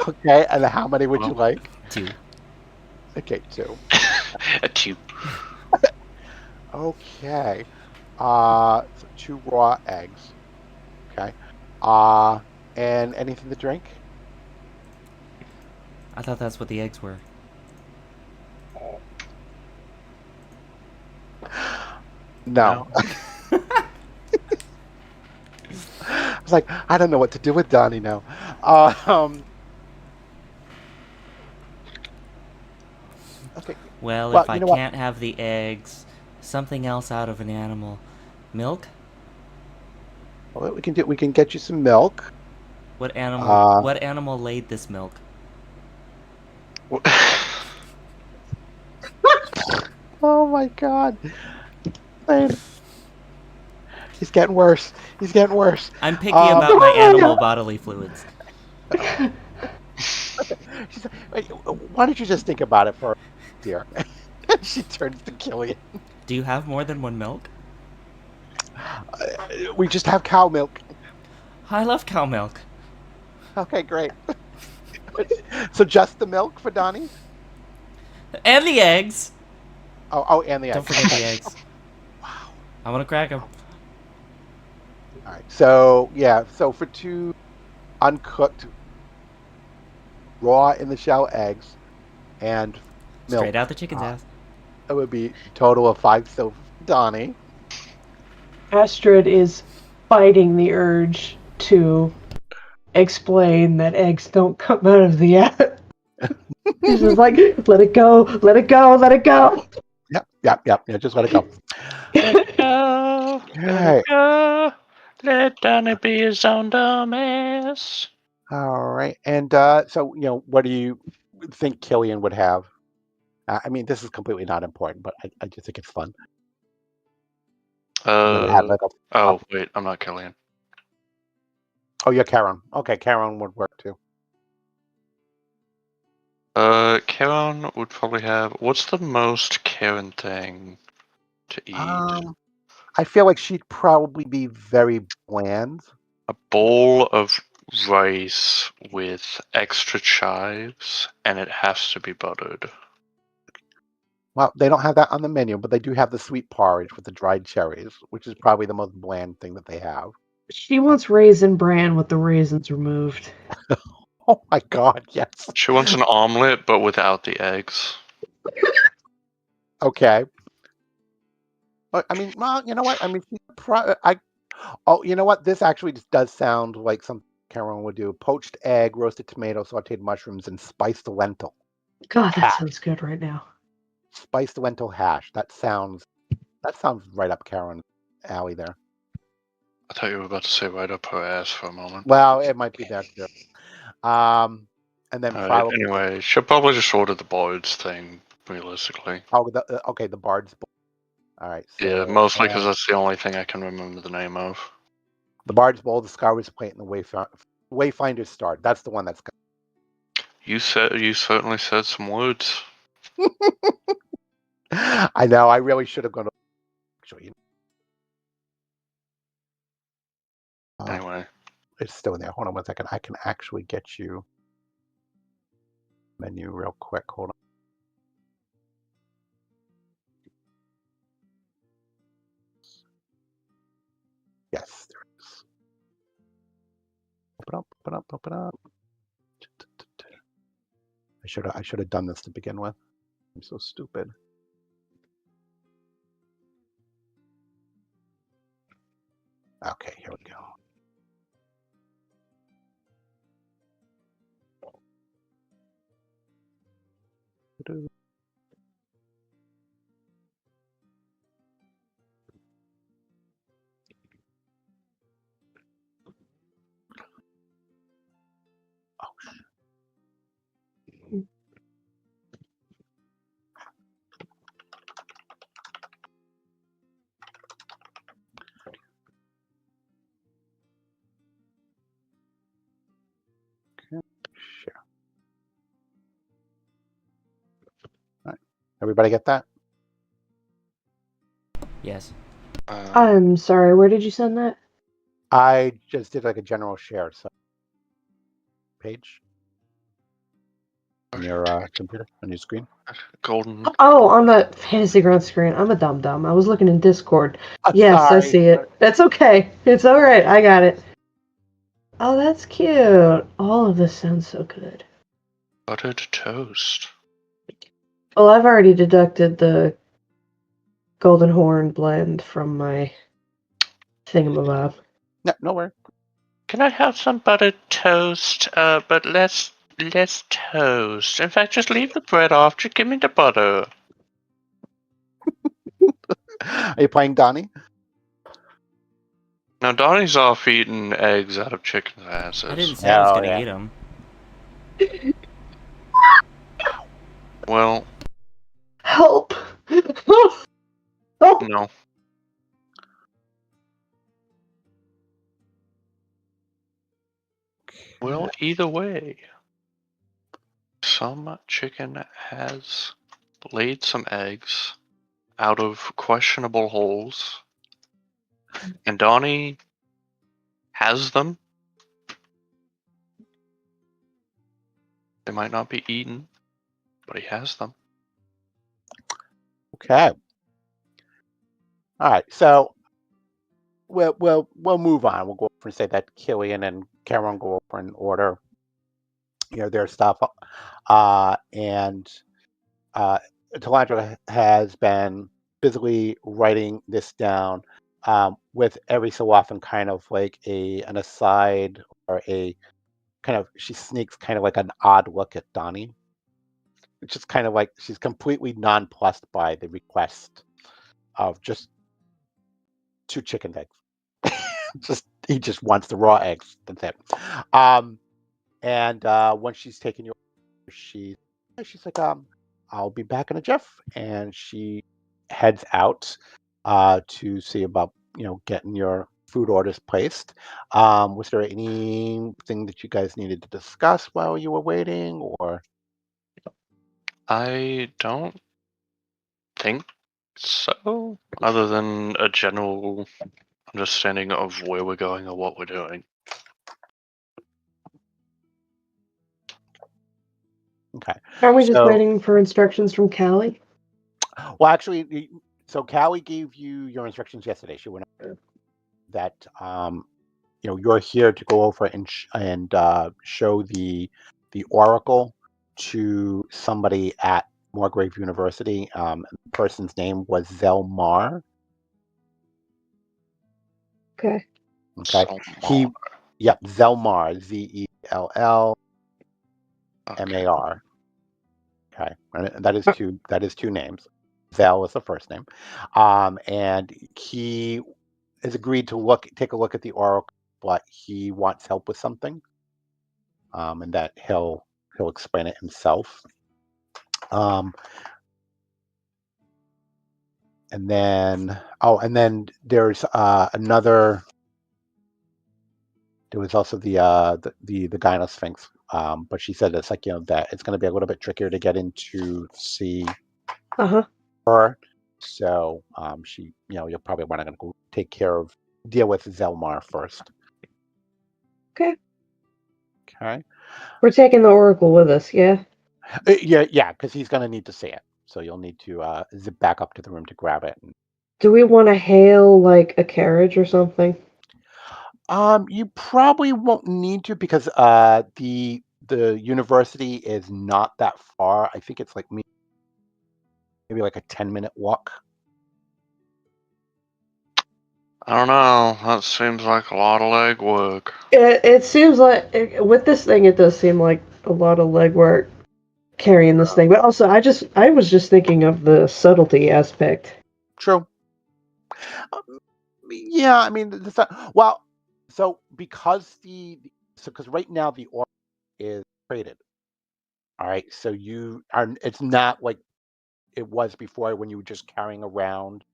Okay, and how many would you like? 2. Okay, 2. A 2. Okay. So 2 raw eggs. Okay. And anything to drink? I thought that's what the eggs were. No. I was like, I don't know what to do with Donnie now. Okay. Well, Well, if I you know what? can't have the eggs, something else out of an animal. Milk? Well, we can get you some milk. What animal? What animal laid this milk? Oh my God. Man. He's getting worse. He's getting worse. I'm picky about my animal bodily fluids. She's like, "Wait, why don't you just think about it for a dear?" She turns to Killian. Do you have more than one milk? We just have cow milk. I love cow milk. Okay, great. So just the milk for Donnie? And the eggs! Oh, and the eggs. Don't forget the eggs. Wow. I want to crack them. All right. So, yeah. So for 2 uncooked, raw in the shell eggs and milk. Straight out the chicken's ass. It would be a total of 5 silver for Donnie. Astrid is fighting the urge to explain that eggs don't come out of the ass. She's just like, let it go, let it go, let it go. Yep. Yeah, just let it go. Go, Okay. go. Let Donnie be his own dumbass. All right. And so, what do you think Killian would have? I mean, this is completely not important, but I just think it's fun. Then add like a. Oh wait, I'm not Killian. Oh, you're Karen. Okay, Karen would work too. Karen would probably have. What's the most Karen thing to eat? I feel like she'd probably be very bland. A bowl of rice with extra chives, and it has to be buttered. Well, they don't have that on the menu, but they do have the sweet porridge with the dried cherries, which is probably the most bland thing that they have. She wants raisin bran with the raisins removed. Oh my God, yes. She wants an omelet, but without the eggs. Okay. But I mean, well, you know what? I mean, oh, you know what? This actually just does sound like something Karen would do: poached egg, roasted tomato, sautéed mushrooms, and spiced lentil. God, that Hash. sounds good right now. Spiced lentil hash. That sounds right up Karen's alley there. I thought you were about to say right up her ass for a moment. Well, it might be that too. And then probably. Anyway, she'll probably just order the boards thing, realistically. Oh, okay, the Bard's Bowl. All right. So, Yeah, mostly because that's the only thing I can remember the name of. the Bard's Bowl, the Skyward Plate, and the Wayfinder's Star. That's the one that's. You certainly said some words. I know. I really should have gone to. Actually, Anyway, it's still in there. Hold on 1 second. I can actually get you menu real quick. Hold on. Yes, there it is. Open up. I should have done this to begin with. I'm so stupid. Okay, here we go. Share. All right. Everybody get that? Yes. I'm sorry, where did you send that? I just did like a general share page on your computer, on your screen. Golden. Oh, on the Fantasy Ground screen. I'm a dum-dum. I was looking in Discord. Yes, Sorry. I see it. That's okay. It's alright. I got it. Oh, that's cute. All of this sounds so good. Buttered toast. Well, I've already deducted the Golden Horn blend from my thingamabob. No worry. Can I have some buttered toast? But less toast. In fact, just leave the bread off. Just give me the butter. Are you playing Donnie? Now Donnie's off eating eggs out of chicken's asses. I didn't say I was Oh, gonna yeah. eat them. Well, Help! Oh! no. Well, either way, some chicken has laid some eggs out of questionable holes, and Donnie has them. They might not be eaten, but he has them. Okay. All right. So we'll move on. We'll go over and say that Killian and Cameron go over and order, their stuff, and Talandra has been busily writing this down, with every so often kind of like an aside or a kind of, she sneaks kind of like an odd look at Donnie. It's just kind of like she's completely nonplussed by the request of just 2 chicken eggs. He just wants the raw eggs. That's it. And once she's taken your, she's like, I'll be back in a jiff, and she heads out. to see about getting your food orders placed. Was there anything that you guys needed to discuss while you were waiting, or? I don't think so, other than a general understanding of where we're going or what we're doing. Okay. Aren't we just So, waiting for instructions from Callie? well, actually, so Callie gave you your instructions yesterday. She went over that you're here to go over and show the oracle to somebody at Margrave University. The person's name was Zelmar. Okay. Okay. Zelmar. Yep, Zelmar, Zellmar. Okay. Okay, and that is two names. Zel is the first name, and he has agreed to take a look at the oracle, but he wants help with something, and that he'll explain it himself. And then there's another. There was also the Gynosphinx, but she said it's like that it's going to be a little bit trickier to get into see Uh-huh. her. So she, you're probably want to go deal with Zelmar first. Okay. Okay. We're taking the Oracle with us, yeah? Yeah, because he's going to need to see it. So you'll need to zip back up to the room to grab it. Do we want to hail, like, a carriage or something? You probably won't need to because the university is not that far. I think it's like maybe like a 10-minute walk. I don't know. That seems like a lot of legwork. It seems like, with this thing, it does seem like a lot of legwork carrying this thing. But also, I was just thinking of the subtlety aspect. True. Yeah, I mean, well, so because because right now the order is traded. All right, so it's not like it was before when you were just carrying around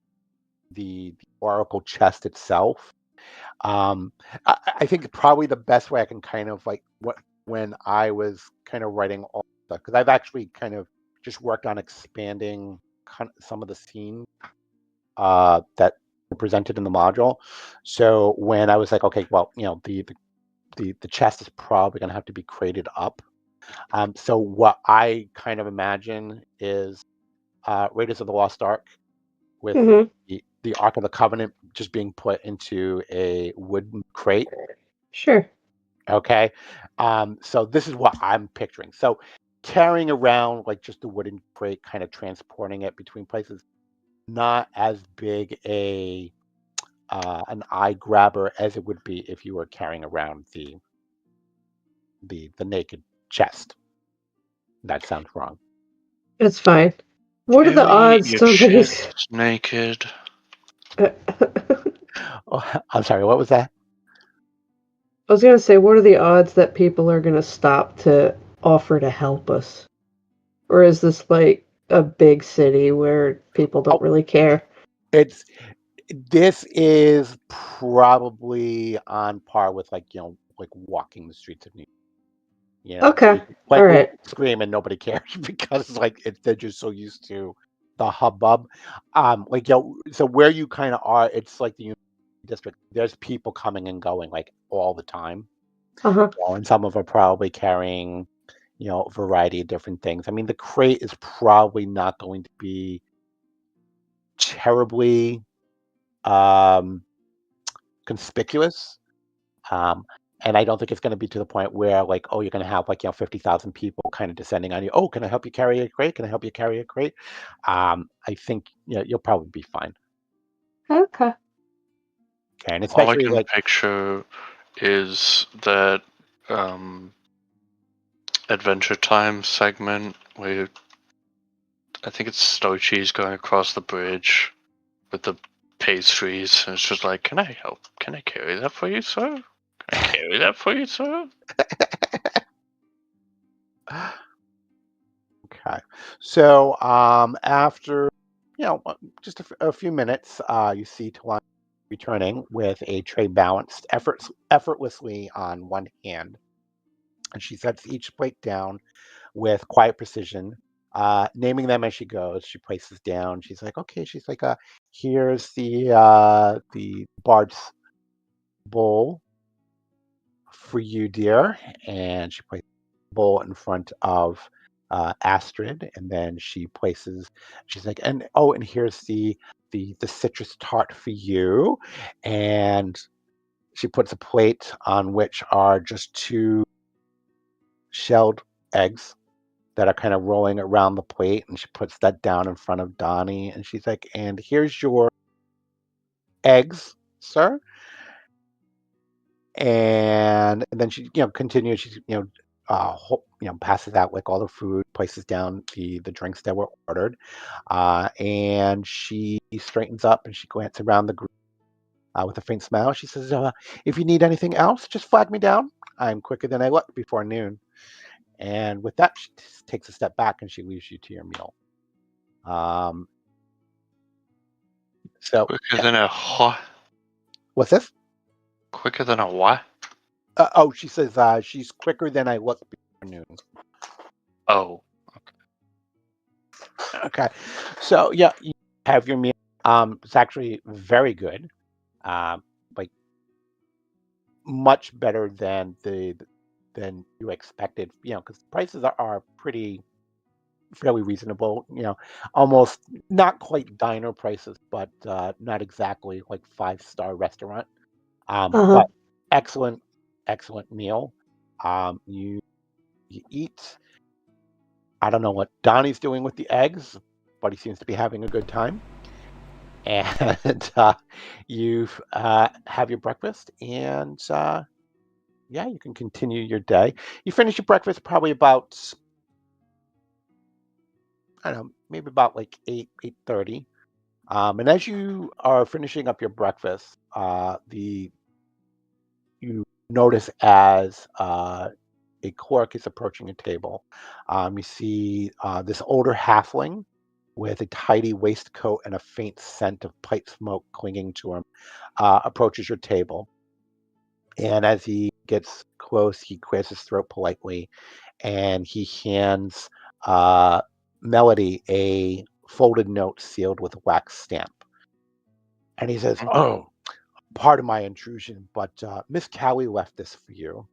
the oracle chest itself. I think probably the best way I can kind of like when I was kind of writing all stuff, because I've actually kind of just worked on expanding some of the scenes that were presented in the module. So when I was like, okay, well, the chest is probably going to have to be crated up. So what I kind of imagine is Raiders of the Lost Ark with Mm-hmm. the Ark of the Covenant just being put into a wooden crate. Sure. Okay. So this is what I'm picturing. So carrying around like just a wooden crate, kind of transporting it between places, not as big an eye grabber as it would be if you were carrying around the naked chest. That sounds wrong. It's fine. What are the Carry odds your somebody's... chest naked. I Oh, I'm sorry. What was that? was gonna say, what are the odds that people are gonna stop to offer to help us? Or is this like a big city where people don't Oh, really care? this is probably on par with like like walking the streets of New York. Okay. Like when you Alright. scream and nobody cares because like they're just so used to the hubbub. Like so where you kind of are, it's like the district. There's people coming and going like all the time. Uh-huh. And some of them are probably carrying, a variety of different things. I mean, the crate is probably not going to be terribly conspicuous. Um, and I don't think it's going to be to the point where, like, oh, you're going to have like 50,000 people kind of descending on you. Oh, can I help you carry a crate? Can I help you carry a crate? I think you'll probably be fine. Okay. Okay, and All I especially can like, picture is that Adventure Time segment where I think it's Stoichi's going across the bridge with the pastries, and it's just like, can I help? Can I carry that for you, sir? Can I carry that for you, sir? okay, so after just a few minutes, you see Talani returning with a tray balanced effortlessly on one hand. And she sets each plate down with quiet precision, naming them as she goes. She places down. She's like, okay. She's like, here's the bard's bowl for you, dear. And she places the bowl in front of Astrid, and then she places. She's like, and oh, and here's the citrus tart for you, and she puts a plate on which are just two shelled eggs that are kind of rolling around the plate, and she puts that down in front of Donnie, and she's like, and here's your eggs, sir. And then she, continues. She, passes out like all the food, places down the drinks that were ordered, and she straightens up and she glances around the group with a faint smile. She says, "If you need anything else, just flag me down. I'm quicker than I look before noon." And with that, she takes a step back and she leaves you to your meal. So Quicker than a what? what's this? Quicker than a what? She says she's quicker than I look before noon. Oh. Okay. So yeah, you have your meal. It's actually very good. Like much better than than you expected. Because prices are pretty fairly reasonable. Almost not quite diner prices, but not exactly like 5-star restaurant. Uh-huh. But excellent, excellent meal. You eat. I don't know what Donnie's doing with the eggs, but he seems to be having a good time. And you have your breakfast, and yeah, you can continue your day. You finish your breakfast probably about, I don't know, maybe about like 8:30. And as you are finishing up your breakfast, you notice as a clerk is approaching a table. You see this older halfling with a tidy waistcoat and a faint scent of pipe smoke clinging to him approaches your table. And as he gets close, he clears his throat politely and he hands uh, Melody a folded note sealed with a wax stamp. And he says, "Oh, pardon my intrusion, but Miss Callie left this for you.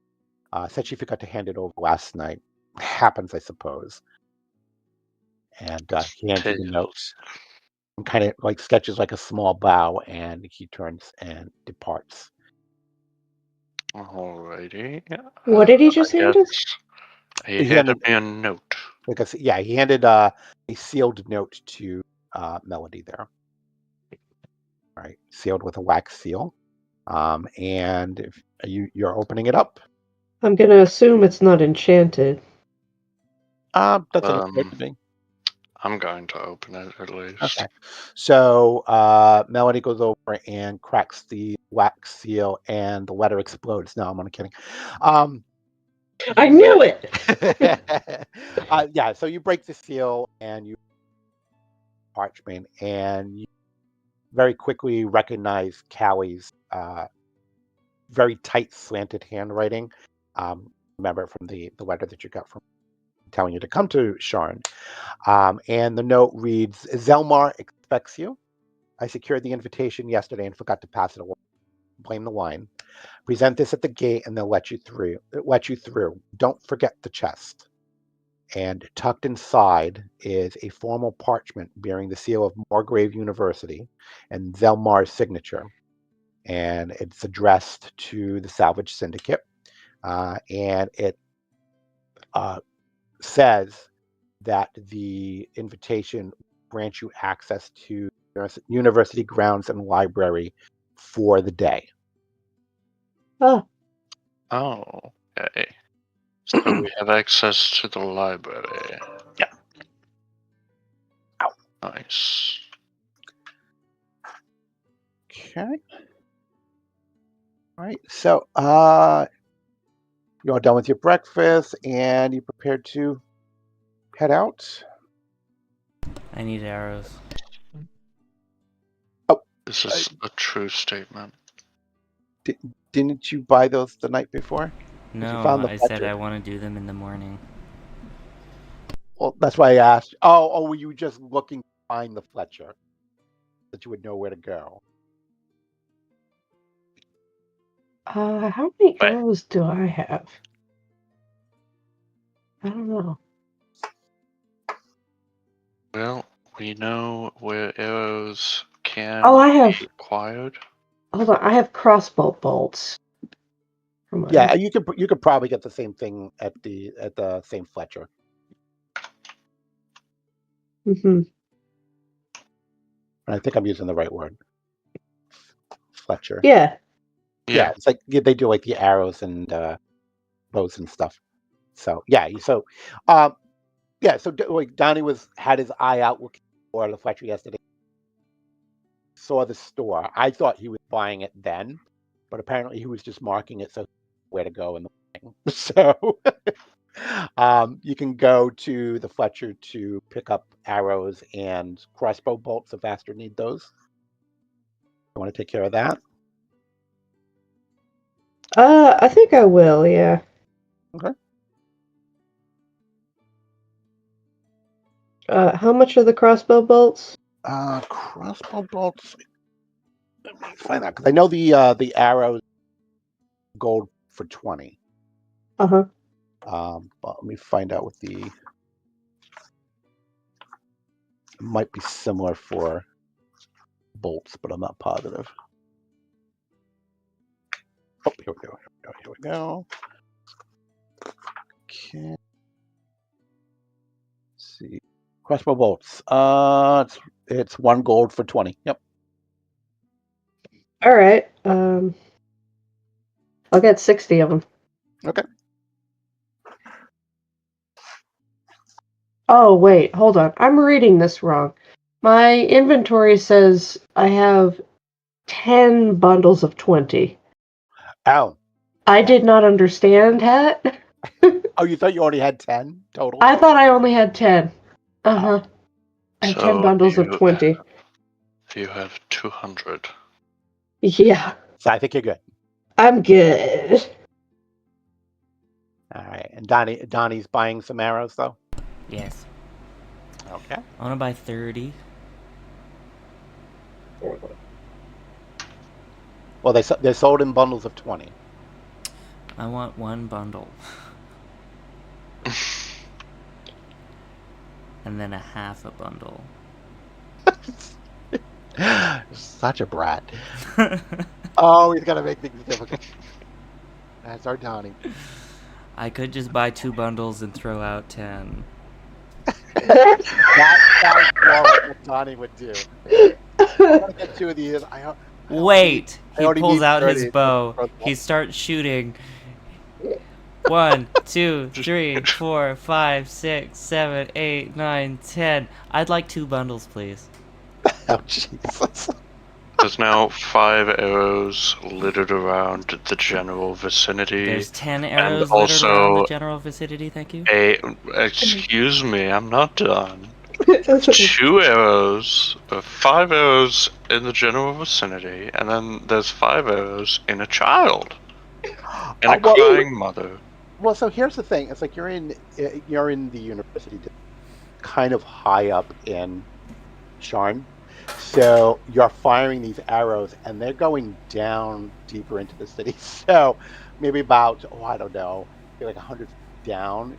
Said she forgot to hand it over last night. Happens, I suppose." And he hands you the note Tails. and kind of like sketches like a small bow, and he turns and departs. Alrighty. What did he I just hand guess us? he He handed handed, me a note. like I said, yeah, he handed a sealed note to Melody there. All right, sealed with a wax seal. And if you're opening it up, I'm gonna assume it's not enchanted. that's a good way to be. I'm going to open it at least. Okay. So Melody goes over and cracks the wax seal, and the letter explodes. No, I'm only kidding. I knew it! Yeah, so you break the seal and you parchment, and you very quickly recognize Callie's very tight, slanted handwriting. Remember from the letter that you got from telling you to come to Sharn. And the note reads, "Zelmar expects you. I secured the invitation yesterday and forgot to pass it along. Blame the wine. Present this at the gate and they'll let you through. Don't forget the chest." And tucked inside is a formal parchment bearing the seal of Morgrave University and Zelmar's signature. And it's addressed to the Salvage Syndicate. And it says that the invitation grants you access to university grounds and library for the day. Oh, Oh, okay. So we have access to the library. Yeah. Ow. Nice. Okay. All right. So you're all done with your breakfast and you prepared to head out. I need arrows. This is a true statement. Didn't you buy those the night before? No, found the I said Fletcher. I want to do them in the morning. Well, that's why I asked. Oh, were you just looking to find the Fletcher that you would know where to go? How many Wait. arrows do I have? I don't know. Well, we know where arrows can Oh, I have. be acquired. Hold on, I have crossbow bolts. Yeah, you could probably get the same thing at the same Fletcher. Mm-hmm. And I think I'm using the right word. Fletcher. Yeah. Yeah, it's like they do like the arrows and bows and stuff. So yeah, so like Donnie had his eye out looking for the Fletcher yesterday. Saw the store. I thought he was buying it then, but apparently he was just marking it so where to go in the morning. So you can go to the Fletcher to pick up arrows and crossbow bolts if Aster need those. You want to take care of that? I think I will, yeah. Okay. How much are the crossbow bolts? Crossbow bolts. Let me find out because I know the arrows gold for 20. Uh-huh. But let me find out what it might be similar for bolts, but I'm not positive. Oh, here we go. Okay. Let's see. Crossbow bolts. It's 1 gold for 20. Yep. All right. I'll get 60 of them. Okay. Oh, wait, hold on. I'm reading this wrong. My inventory says I have 10 bundles of 20. Oh. I did not understand that. Oh, you thought you already had 10 total? I thought I only had 10. Uh-huh. I have 10 bundles of 20. You have 200. Yeah. So I think you're good. I'm good. All right. And Donnie's buying some arrows, though? Yes. Okay. I want to buy 30. Well, they're sold in bundles of 20. I want 1 bundle. And then a half a bundle. Such a brat. Oh, he's got to make things difficult. That's our Donnie. I could just buy 2 bundles and throw out 10. That sounds more like what Donnie would do. I'm gonna get 2 of these. Wait! He already pulls need out his 30. bow. He starts shooting. 1, 2, 3, 4, 5, 6, 7, 8, 9, 10. I'd like 2 bundles, please. Oh, Jesus. There's now 5 arrows littered around the general vicinity. There's 10 arrows and littered around the also general vicinity, thank you. excuse me, I'm not done. 2 arrows, 5 arrows in the general vicinity, and then there's 5 arrows in a child. And a crying mother. Well, so here's the thing. It's like you're in the university, kind of high up in Sharn. So you're firing these arrows, and they're going down deeper into the city. So maybe about, I don't know, maybe like 100 feet down.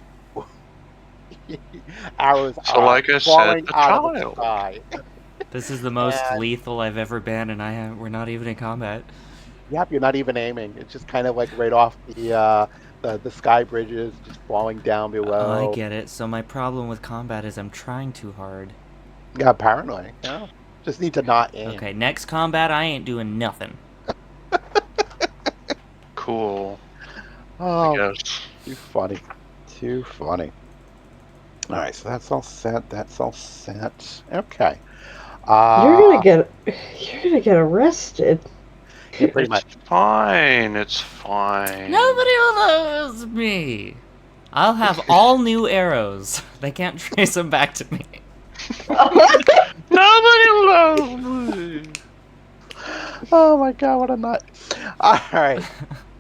Arrows So are like I falling said, the out of the child. sky. This is the most lethal I've ever been, and we're not even in combat. Yep, you're not even aiming. It's just kind of like right off the sky bridges, just falling down below. I get it. So my problem with combat is I'm trying too hard. Yeah, apparently. Yeah. Just need to not aim. Okay, next combat, I ain't doing nothing. Cool. Oh, I guess. too funny. Too funny. All right, so that's all set. Okay. You're gonna get arrested. Yeah, pretty much. Fine. It's fine. Nobody will knows me. I'll have all new arrows. They can't trace them back to me. Nobody will know me. Oh my god, what a nut! All right,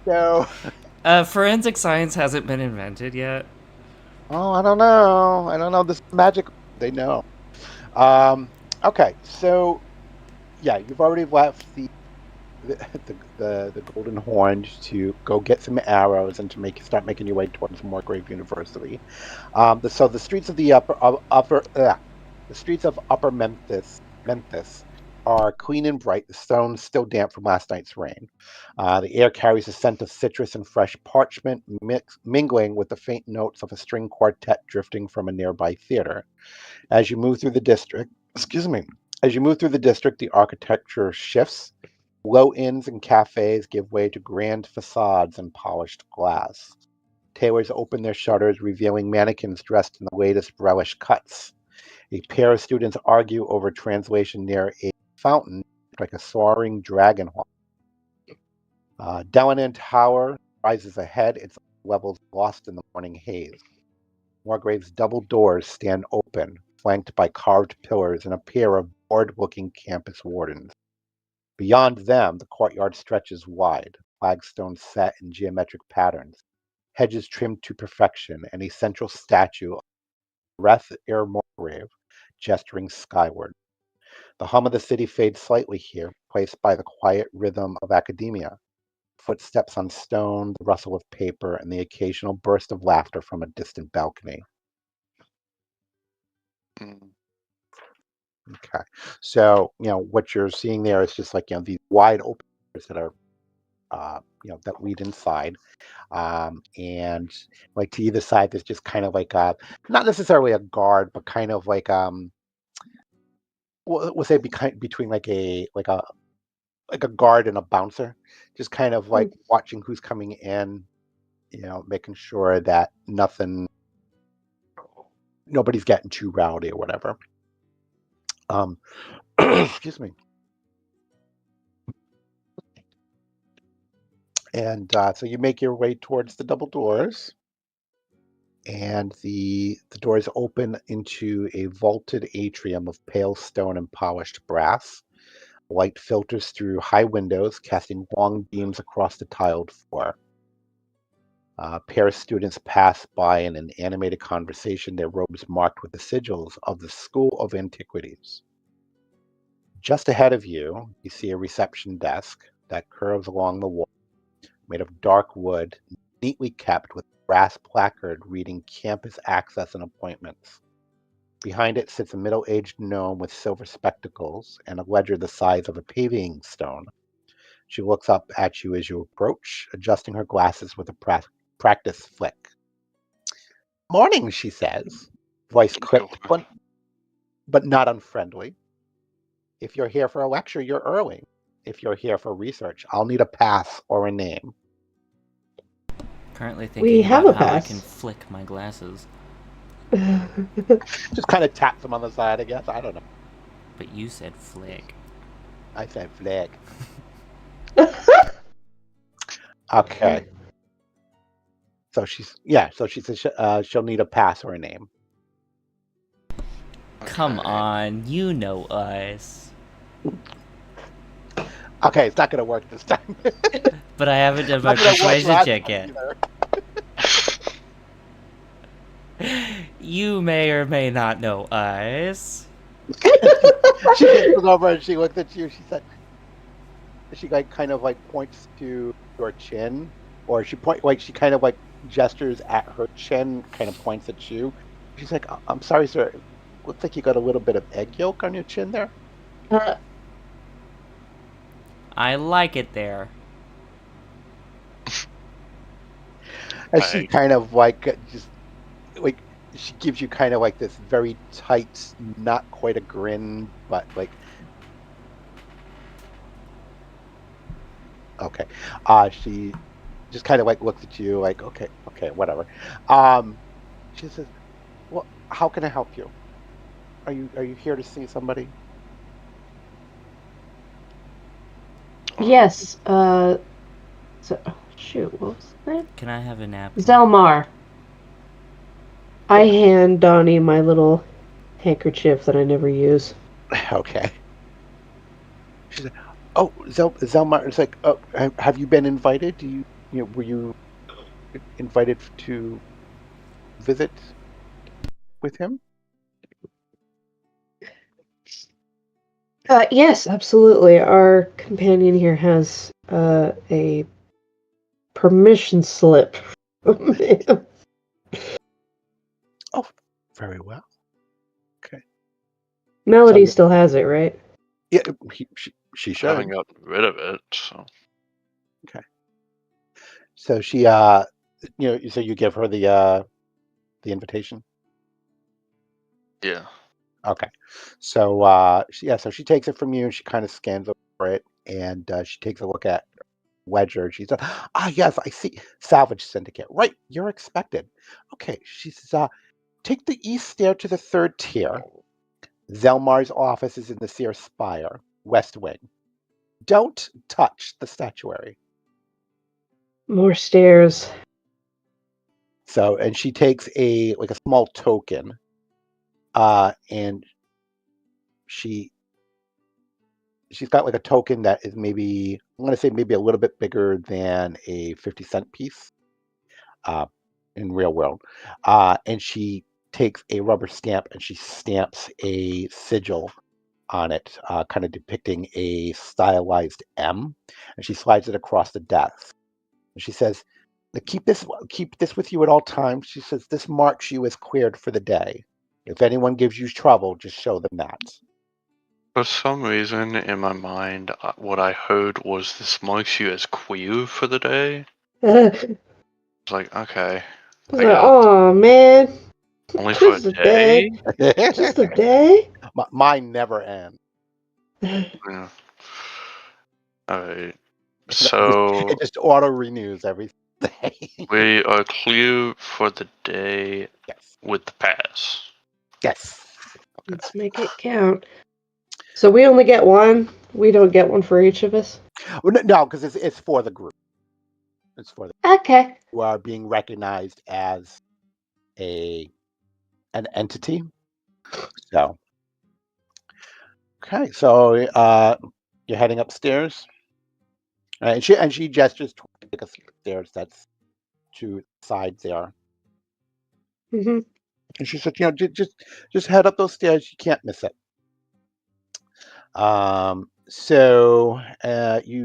so Forensic science hasn't been invented yet. I don't know. I don't know. This is magic. They know. Um, okay, so yeah, you've already left the the Golden Horn to go get some arrows and to start making your way towards Morgrave University. So the streets of the streets of Upper Memphis are clean and bright. The stones still damp from last night's rain. The air carries a scent of citrus and fresh parchment, mingling with the faint notes of a string quartet drifting from a nearby theater. As you move through the district, excuse me, as you move through the district, the architecture shifts. Low inns and cafes give way to grand facades and polished glass. Tailors open their shutters, revealing mannequins dressed in the latest relish cuts. A pair of students argue over translation near a fountain, like a soaring dragon hawk. Delanan Tower rises ahead, its levels lost in the morning haze. Morgrave's double doors stand open, flanked by carved pillars and a pair of bored-looking campus wardens. Beyond them, the courtyard stretches wide, flagstones set in geometric patterns, hedges trimmed to perfection, and a central statue of Reth Ir Morgrave gesturing skyward. The hum of the city fades slightly here, replaced by the quiet rhythm of academia. Footsteps on stone, the rustle of paper, and the occasional burst of laughter from a distant balcony. Mm. Okay. So, what you're seeing there is just like, these wide open doors that are, that lead inside. And like to either side, there's just kind of like not necessarily a guard, but kind of like, we'll say between like a guard and a bouncer, just kind of like watching who's coming in, making sure that nobody's getting too rowdy or whatever. Excuse me. And so you make your way towards the double doors, and the doors open into a vaulted atrium of pale stone and polished brass. Light filters through high windows, casting long beams across the tiled floor. A pair of students pass by in an animated conversation, their robes marked with the sigils of the School of Antiquities. Just ahead of you, you see a reception desk that curves along the wall, made of dark wood, neatly kept with a brass placard reading campus access and appointments. Behind it sits a middle-aged gnome with silver spectacles and a ledger the size of a paving stone. She looks up at you as you approach, adjusting her glasses with a practice flick. "Morning," she says, voice clipped, but not unfriendly. "If you're here for a lecture, you're early. If you're here for research, I'll need a pass or a name." Currently We thinking have about a how I pass. can flick my glasses. Just kind of taps them on the side, I guess. I don't know. But you said flick. I said flick. Okay. So she says she'll need a pass or a name. Come Okay. on, you know us. Okay, it's not going to work this time. But I haven't done my Not gonna work persuasion last check time yet. either. You may or may not know us. She looks over and she looks at you. She like kind of like points to your chin, or she kind of like gestures at her chin, kind of points at you. She's like, I'm sorry, sir. It looks like you got a little bit of egg yolk on your chin there." I like it there. And she kind of like just like she gives you kind of like this very tight, not quite a grin, but like okay. She just kind of like looks at you like okay, whatever. She says, "Well, how can I help you? Are you here to see somebody?" Yes. Shoot, what was his name? Can I have a napkin? Zelmar. I hand Donnie my little handkerchief that I never use. Okay. She said, Oh, Zelma, it's like, oh, have you been invited? Were you invited to visit with him? Yes, absolutely. Our companion here has a permission slip from him. Oh, very well. Okay. Melody So, still has it, right? yeah, she I haven't should. gotten rid of it, so Okay. So she, so you give her the invitation. yeah. Okay. So, so she takes it from you and she kind of scans over it and she takes a look at Ledger. She said, yes, I see. Salvage Syndicate. Right. You're expected. Okay. She says, take the east stair to the third tier. Zelmar's office is in the Sear Spire, West Wing. Don't touch the statuary. More stairs. So, and she takes a small token, and she's got like a token that is maybe, I'm going to say maybe a little bit bigger than a 50-cent piece, uh, in real world. And she takes a rubber stamp and she stamps a sigil on it, kind of depicting a stylized M, and she slides it across the desk. And she says, keep this with you at all times. She says, this marks you as cleared for the day. If anyone gives you trouble, just show them that. For some reason, in my mind, what I heard was this marks you as queer for the day. It's It's like, okay, I like, guess. oh man, Only for a just a day? day, just a day. Mine never ends. Yeah. Alright. It So, just auto renews every day. we are clear for the day Yes. with the pass. Yes. Let's make it count. So we only get one. We don't get one for each of us. Well, no, because it's for the group. It's for the Okay. who are being recognized as an entity. So, okay. So, you're heading upstairs, and she gestures to a stairs that's to the side there, hmm and she said, just head up those stairs. You can't miss it. So, you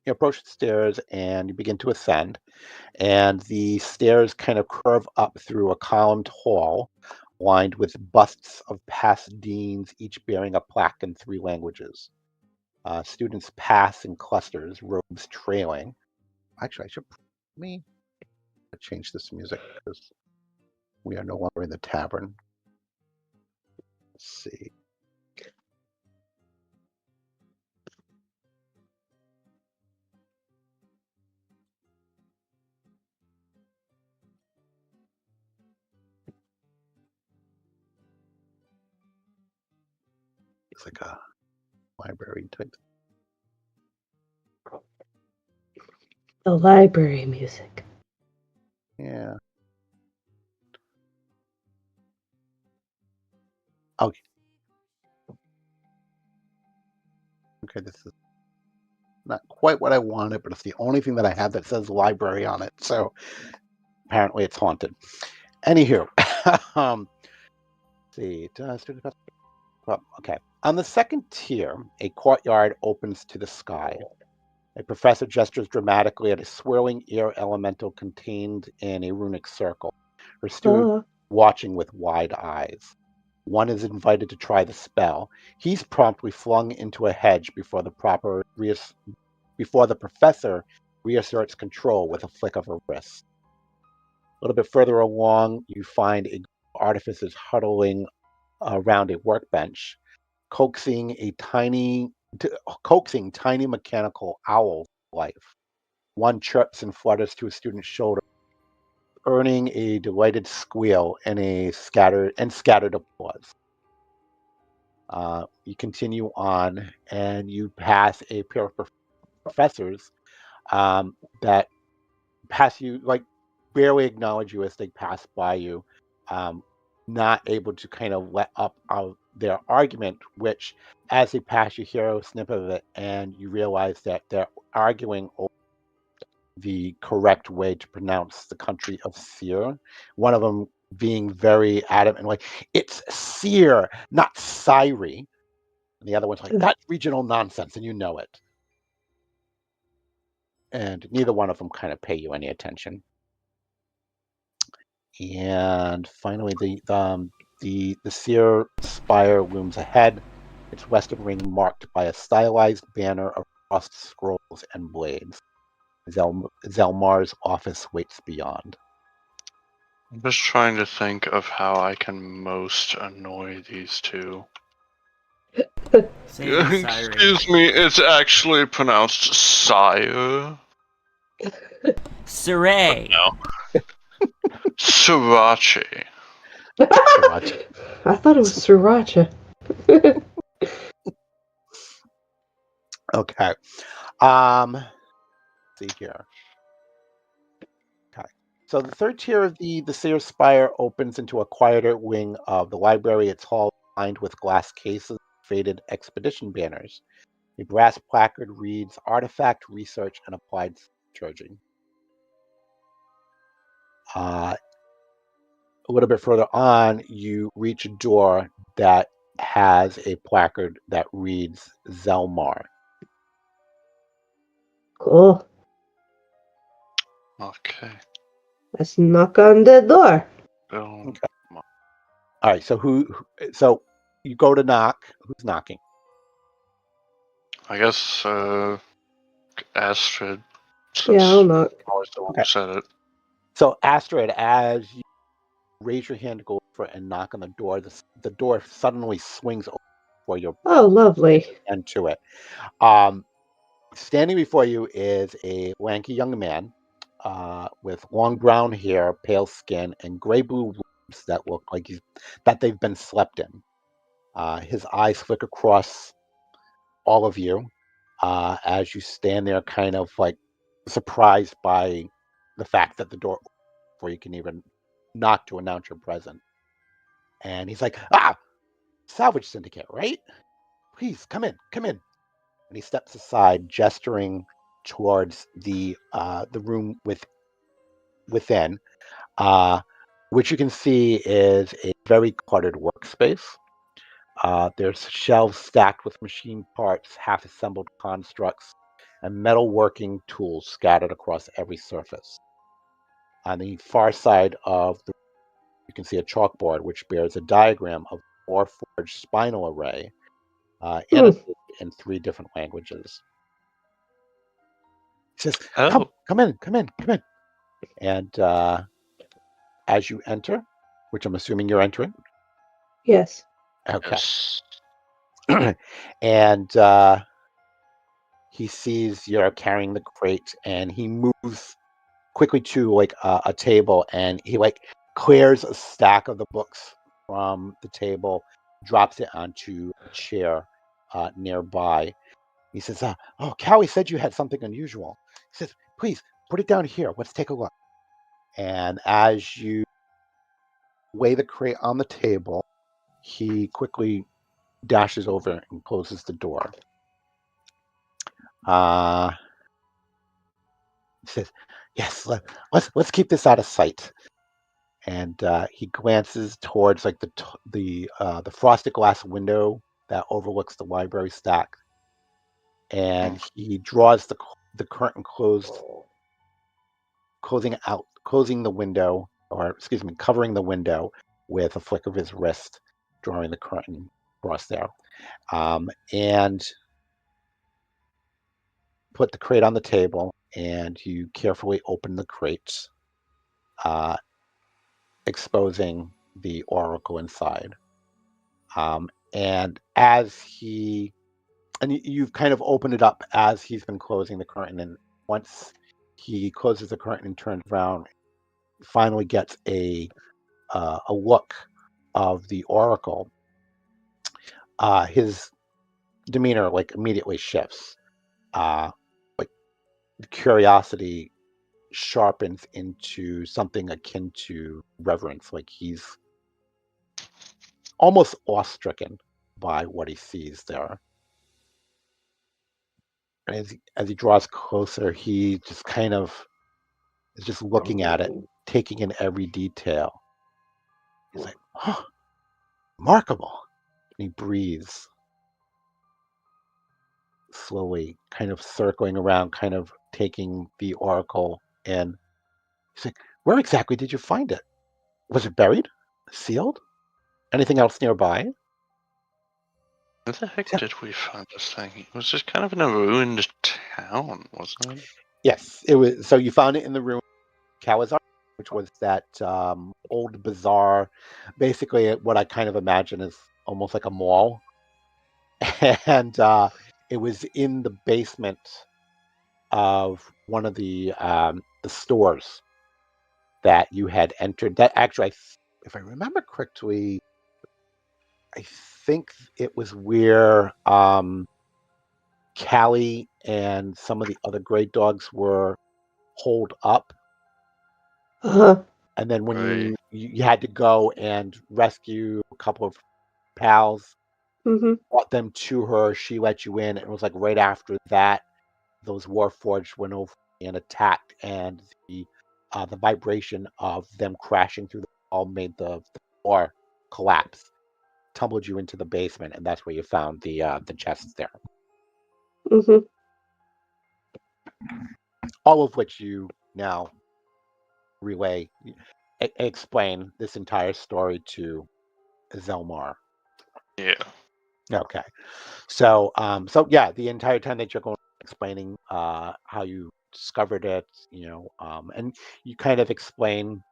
approach the stairs and you begin to ascend, and the stairs kind of curve up through a columned hall lined with busts of past deans, each bearing a plaque in 3 languages. Students pass in clusters, robes trailing. Actually, I should let me change this music because we are no longer in the tavern. Let's see. It's like a library type. The library music. Yeah. Okay. Okay, this is not quite what I wanted, but it's the only thing that I have that says library on it. So apparently it's haunted. Anywho, see. Well, okay. On the second tier, a courtyard opens to the sky. A professor gestures dramatically at a swirling air elemental contained in a runic circle. Her students watching with wide eyes. One is invited to try the spell. He's promptly flung into a hedge before the professor reasserts control with a flick of her wrist. A little bit further along, you find a group of artificers huddling around a workbench, coaxing tiny mechanical owls to life. One chirps and flutters to a student's shoulder, earning a delighted squeal and scattered applause. You continue on, and you pass a pair of professors that pass you, like barely acknowledge you as they pass by you, not able to kind of let up their argument, which as they pass, you hear a snippet of it, and you realize that they're arguing over the correct way to pronounce the country of Seer. One of them being very adamant, like, it's Seer, not Syri. And the other one's like, that's regional nonsense, and you know it. And neither one of them kind of pay you any attention. And finally, the Seer spire looms ahead, its western ring marked by a stylized banner of crossed scrolls and blades. Zelmar's office waits beyond. I'm just trying to think of how I can most annoy these two. Say it in siren. Excuse me, it's actually pronounced sire. Saray. No. Sriracha. Sriracha. I thought it was sriracha. Okay. Let's see here. Okay. So the third tier of the Seer Spire opens into a quieter wing of the library. Its hall lined with glass cases, faded expedition banners. A brass placard reads Artifact Research and Applied Charging. A little bit further on, you reach a door that has a placard that reads Zelmar. Cool. Okay. Let's knock on the door. Okay. All right, so you go to knock. Who's knocking? I guess Astrid. Yeah, I'll knock. Always the one Okay. who said it. So Astrid, as you raise your hand to go over and knock on the door suddenly swings over for your Oh, lovely. hand to it. Standing before you is a lanky young man with long brown hair, pale skin, and gray-blue robes that look like that they've been slept in. His eyes flick across all of you as you stand there, kind of like surprised by the fact that the door before you can even knock to announce your presence. And he's like, Salvage Syndicate, right? Please come in. And he steps aside, gesturing towards the room within, which you can see is a very cluttered workspace. There's shelves stacked with machine parts, half-assembled constructs, and metalworking tools scattered across every surface. On the far side of the room, you can see a chalkboard which bears a diagram of a Warforged spinal array, annotated in 3 different languages. He says, come in. And as you enter, which I'm assuming you're entering. Yes. Okay. Yes. And he sees you're carrying the crate, and he moves quickly to like a table, and he like clears a stack of the books from the table, drops it onto a chair nearby. He says, "Oh, Callie said you had something unusual." He says, "Please put it down here. Let's take a look." And as you lay the crate on the table, he quickly dashes over and closes the door. He says, "Yes, let's keep this out of sight." And he glances towards like the frosted glass window that overlooks the library stack, and he draws the curtain closing the window, or excuse me, covering the window with a flick of his wrist, drawing the curtain across there, and put the crate on the table, and you carefully open the crate, exposing the oracle inside. And you've kind of opened it up as he's been closing the curtain, and once he closes the curtain and turns around, finally gets a look of the oracle. His demeanor like immediately shifts. Like curiosity sharpens into something akin to reverence. Like he's almost awestricken by what he sees there. And as he draws closer, he just kind of is just looking at it, taking in every detail. He's like, "Oh, remarkable." And he breathes slowly, kind of circling around, kind of taking the oracle in. He's like, "Where exactly did you find it? Was it buried? Sealed? Anything else nearby?" Where the heck Yeah. did we find this thing? It was just kind of in a ruined town, wasn't it? Yes, it was. So you found it in the ruin of Kawazar, which was that old bazaar, basically what I kind of imagine is almost like a mall. And it was in the basement of one of the stores that you had entered. That actually, if I remember correctly, I think it was where Callie and some of the other great dogs were holed up. Uh-huh. And then when Right. you had to go and rescue a couple of pals, Mm-hmm. brought them to her, she let you in. And it was like right after that, those Warforged went over and attacked, and the vibration of them crashing through the wall made the floor collapse, tumbled you into the basement, and that's where you found the chests there. Mm-hmm. All of which you now relay, explain this entire story to Zelmar. Yeah. Okay. So so yeah, the entire time that you're going explaining how you discovered it, and you kind of explain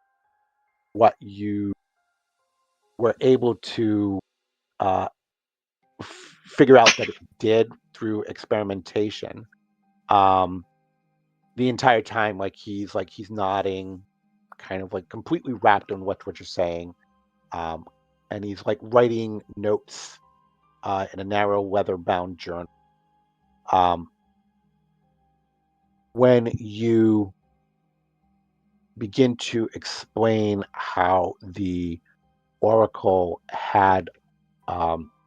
what you were able to uh, figure out that it did through experimentation. Um, the entire time, like he's nodding, kind of like completely wrapped in what you're saying, um, and he's like writing notes in a narrow leather-bound journal. Um, when you begin to explain how the oracle had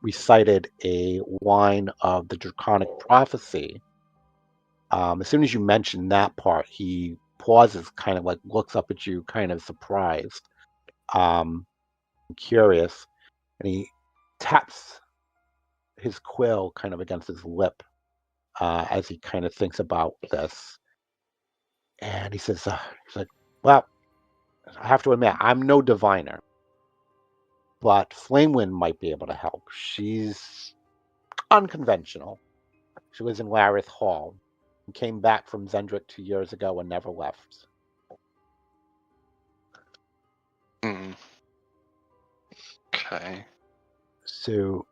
recited a line of the draconic prophecy, as soon as you mention that part, he pauses, kind of like looks up at you, kind of surprised, curious, and he taps his quill kind of against his lip as he kind of thinks about this. And he says, he's like, well, I have to admit, I'm no diviner, but Flamewind might be able to help. She's unconventional. She lives in Larith Hall and came back from Zendrick 2 years ago and never left. Hmm. Okay. So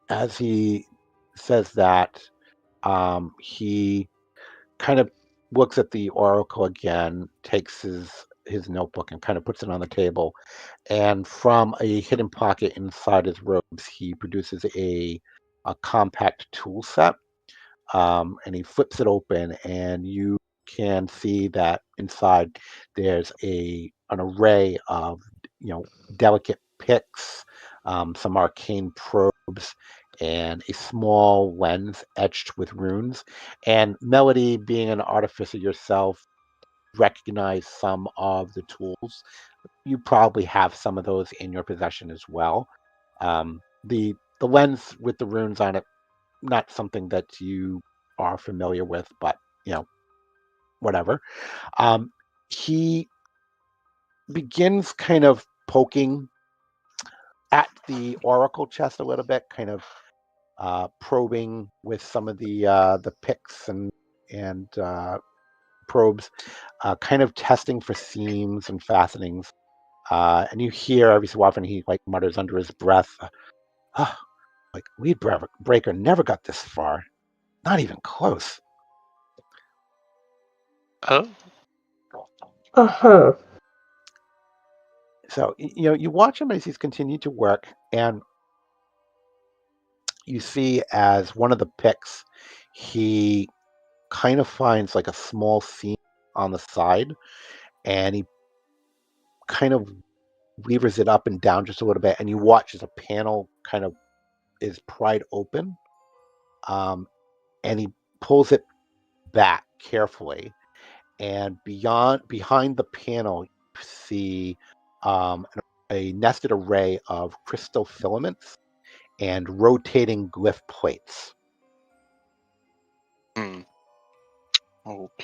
as he says that, he kind of looks at the oracle again, takes his notebook and kind of puts it on the table, and from a hidden pocket inside his robes, he produces a compact tool set, and he flips it open, and you can see that inside there's an array of delicate picks, some arcane probes, and a small lens etched with runes. And Melody, being an artificer yourself, recognize some of the tools. You probably have some of those in your possession as well. The lens with the runes on it, not something that you are familiar with, but whatever. Um, he begins kind of poking at the oracle chest a little bit, kind of probing with some of the picks and probes, kind of testing for seams and fastenings. And you hear every so often he like mutters under his breath, "Oh, like Lead Breaker never got this far, not even close." Oh. Uh-huh. So you watch him as he's continued to work, and you see as one of the picks, he kind of finds like a small seam on the side, and he kind of levers it up and down just a little bit, and you watch as a panel kind of is pried open, and he pulls it back carefully, and behind the panel, you see a nested array of crystal filaments and rotating glyph plates, Hmm.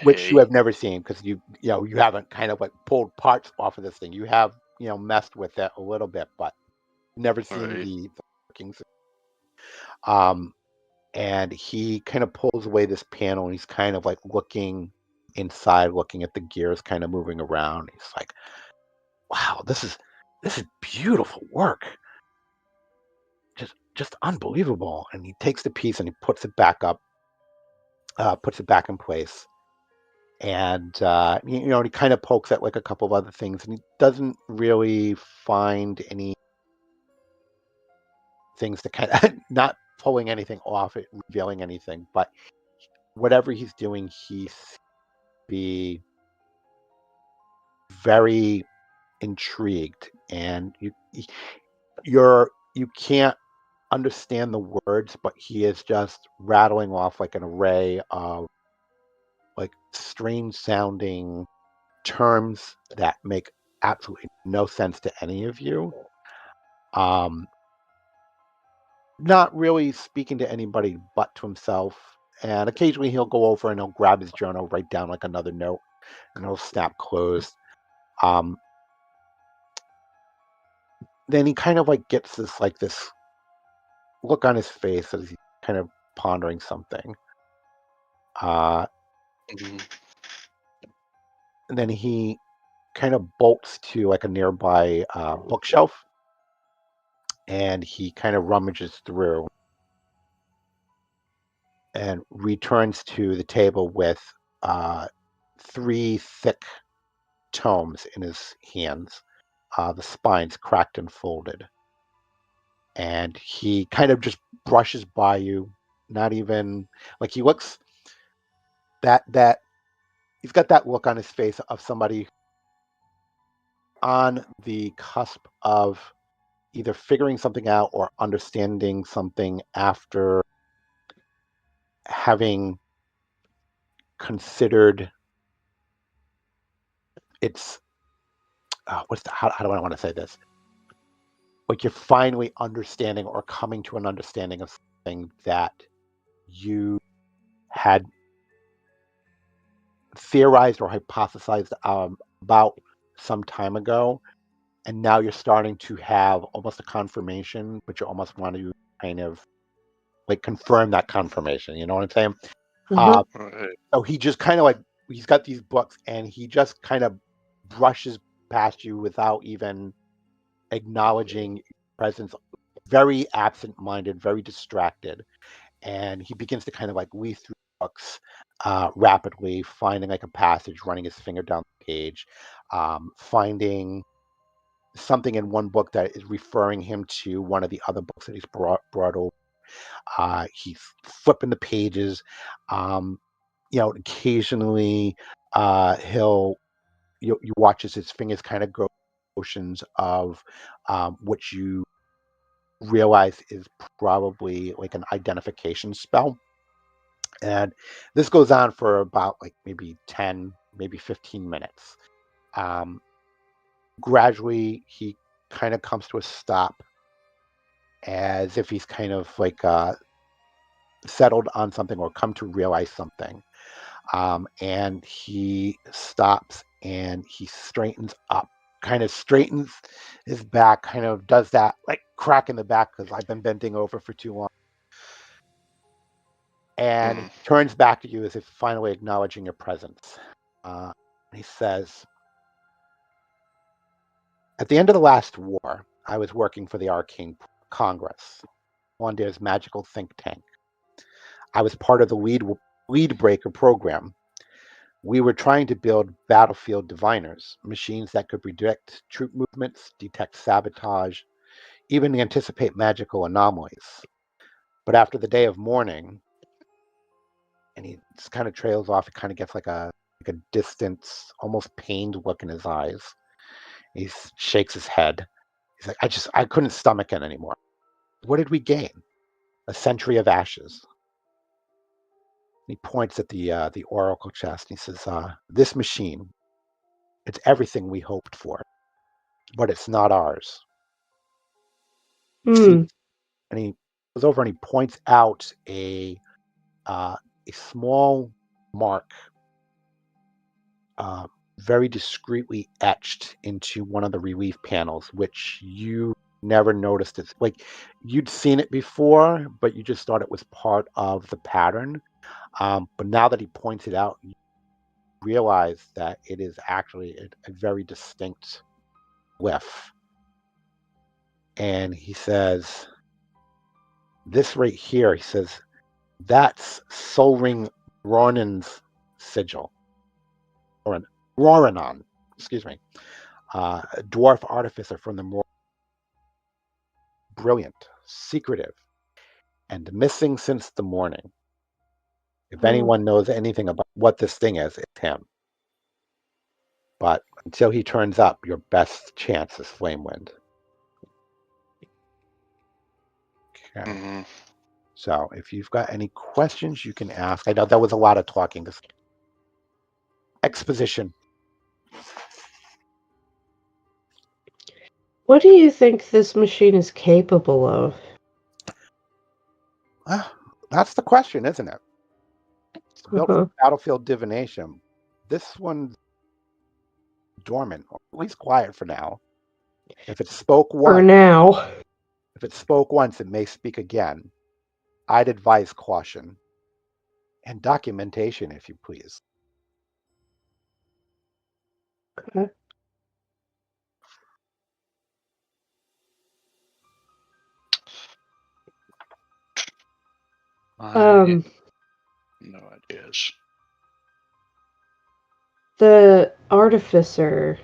which you Okay. have never seen because you haven't kind of like pulled parts off of this thing. You have messed with it a little bit, but never seen Right. the workings. Um, and he kind of pulls away this panel, and he's kind of like looking inside, looking at the gears kind of moving around. He's like, "Wow, this is beautiful work, just unbelievable." And he takes the piece and he puts it back up, puts it back in place, and he kind of pokes at like a couple of other things, and he doesn't really find any things to kind of not pulling anything off it, revealing anything, but whatever he's doing, he's be very intrigued, and you can't understand the words, but he is just rattling off like an array of like strange sounding terms that make absolutely no sense to any of you. Um, not really speaking to anybody but to himself. And occasionally he'll go over and he'll grab his journal, write down like another note, and it'll snap closed. Um, then he kind of like gets this look on his face as he's kind of pondering something. Mhm. And then he kind of bolts to like a nearby bookshelf, and he kind of rummages through and returns to the table with uh, 3 thick tomes in his hands, the spines cracked and folded. And he kind of just brushes by you, not even like he looks that he's got that look on his face of somebody on the cusp of either figuring something out or understanding something after having considered its how do I want to say this? Like you're finally understanding or coming to an understanding of something that you had theorized or hypothesized about some time ago, and now you're starting to have almost a confirmation, but you almost want to kind of like confirm that confirmation. You know what I'm saying? Uh, Mm-hmm. Right. so he just kind of like he's got these books, and he just kind of brushes past you without even acknowledging your presence. Very absent-minded, very distracted, and he begins to kind of like leaf through books rapidly, finding like a passage, running his finger down the page, finding something in one book that is referring him to one of the other books that he's brought over. He's flipping the pages. Um, occasionally he'll you watch as his fingers kind of go motions of what you realize is probably like an identification spell. And this goes on for about like maybe 10, maybe 15 minutes. Um, Gradually, he kind of comes to a stop as if he's kind of like settled on something or come to realize something. And he stops and he straightens up, kind of straightens his back, kind of does that like crack in the back because I've been bending over for too long. And Hmm. he turns back to you as if finally acknowledging your presence. Uh, he says, "At the end of the last war, I was working for the Arcane Congress, Wandir's magical think tank. I was part of the lead breaker program. We were trying to build battlefield diviners, machines that could predict troop movements, detect sabotage, even anticipate magical anomalies. But after the day of mourning," and he just kind of trails off, it kind of gets like a distance, almost pained look in his eyes. He shakes his head. He's like, I couldn't stomach it anymore. What did we gain? A century of ashes. He points at the oracle chest. And he says, "This machine, it's everything we hoped for, but it's not ours." See, Hmm. and he goes over and he points out a small mark, uh, very discreetly etched into one of the relief panels, which you never noticed. It's like you'd seen it before, but you just thought it was part of the pattern. But now that he points it out, you realize that it is actually a very distinct glyph. And he says, "This right here," he says, "that's Solring Ronin's sigil, or Rorinon, excuse me, a dwarf artificer from the more brilliant, secretive, and missing since the morning. If Oh. anyone knows anything about what this thing is, it's him. But until he turns up, your best chance is Flamewind." Okay. Mm-hmm. So if you've got any questions, you can ask. I know that was a lot of talking. This exposition. What do you think this machine is capable of? That's the question, isn't it? It's built Uh-huh. for battlefield divination. This one's dormant, or at least quiet for now. If it spoke For once, now. it may speak again. I'd advise caution and documentation, if you please. Okay. No ideas. The artificer.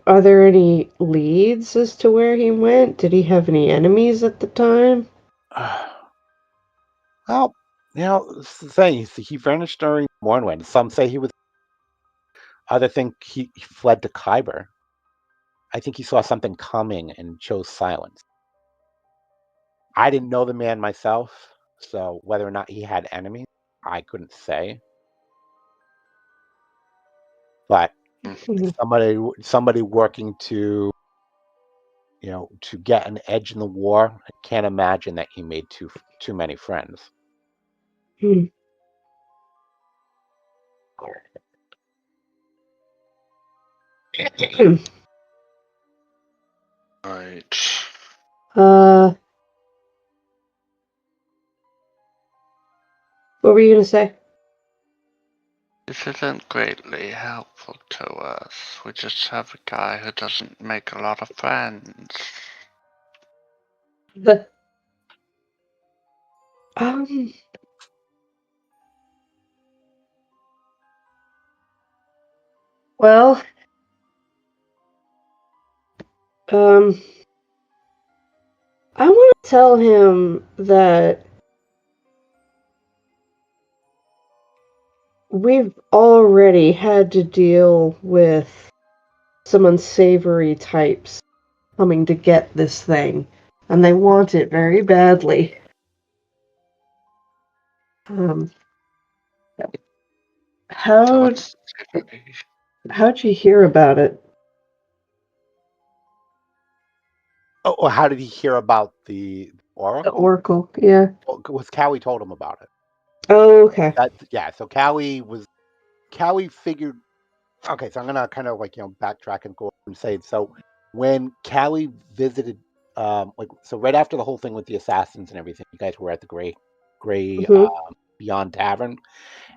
Are there any leads as to where he went? Did he have any enemies at the time? Well, it's the thing. He vanished during Mornwind. Some say he was. Others think he fled to Kyber. I think he saw something coming and chose silence. I didn't know the man myself, so whether or not he had enemies, I couldn't say. But Mhm. somebody working to to get an edge in the war, I can't imagine that he made too many friends. Hmm. Right. What were you gonna say? This isn't greatly helpful to us. We just have a guy who doesn't make a lot of friends. The um. Well, um. I want to tell him that we've already had to deal with some unsavory types coming to get this thing, and they want it very badly. Um, So how'd what's how'd you hear about it? Oh, how did he hear about the The Oracle? Oracle, yeah. Well, was Cowie told him about it? Oh, okay. So Cowie figured. Okay, so I'm gonna kind of backtrack and go and say, so when Cowie visited, so right after the whole thing with the assassins and everything, you guys were at the Gray Mhm. Beyond Tavern,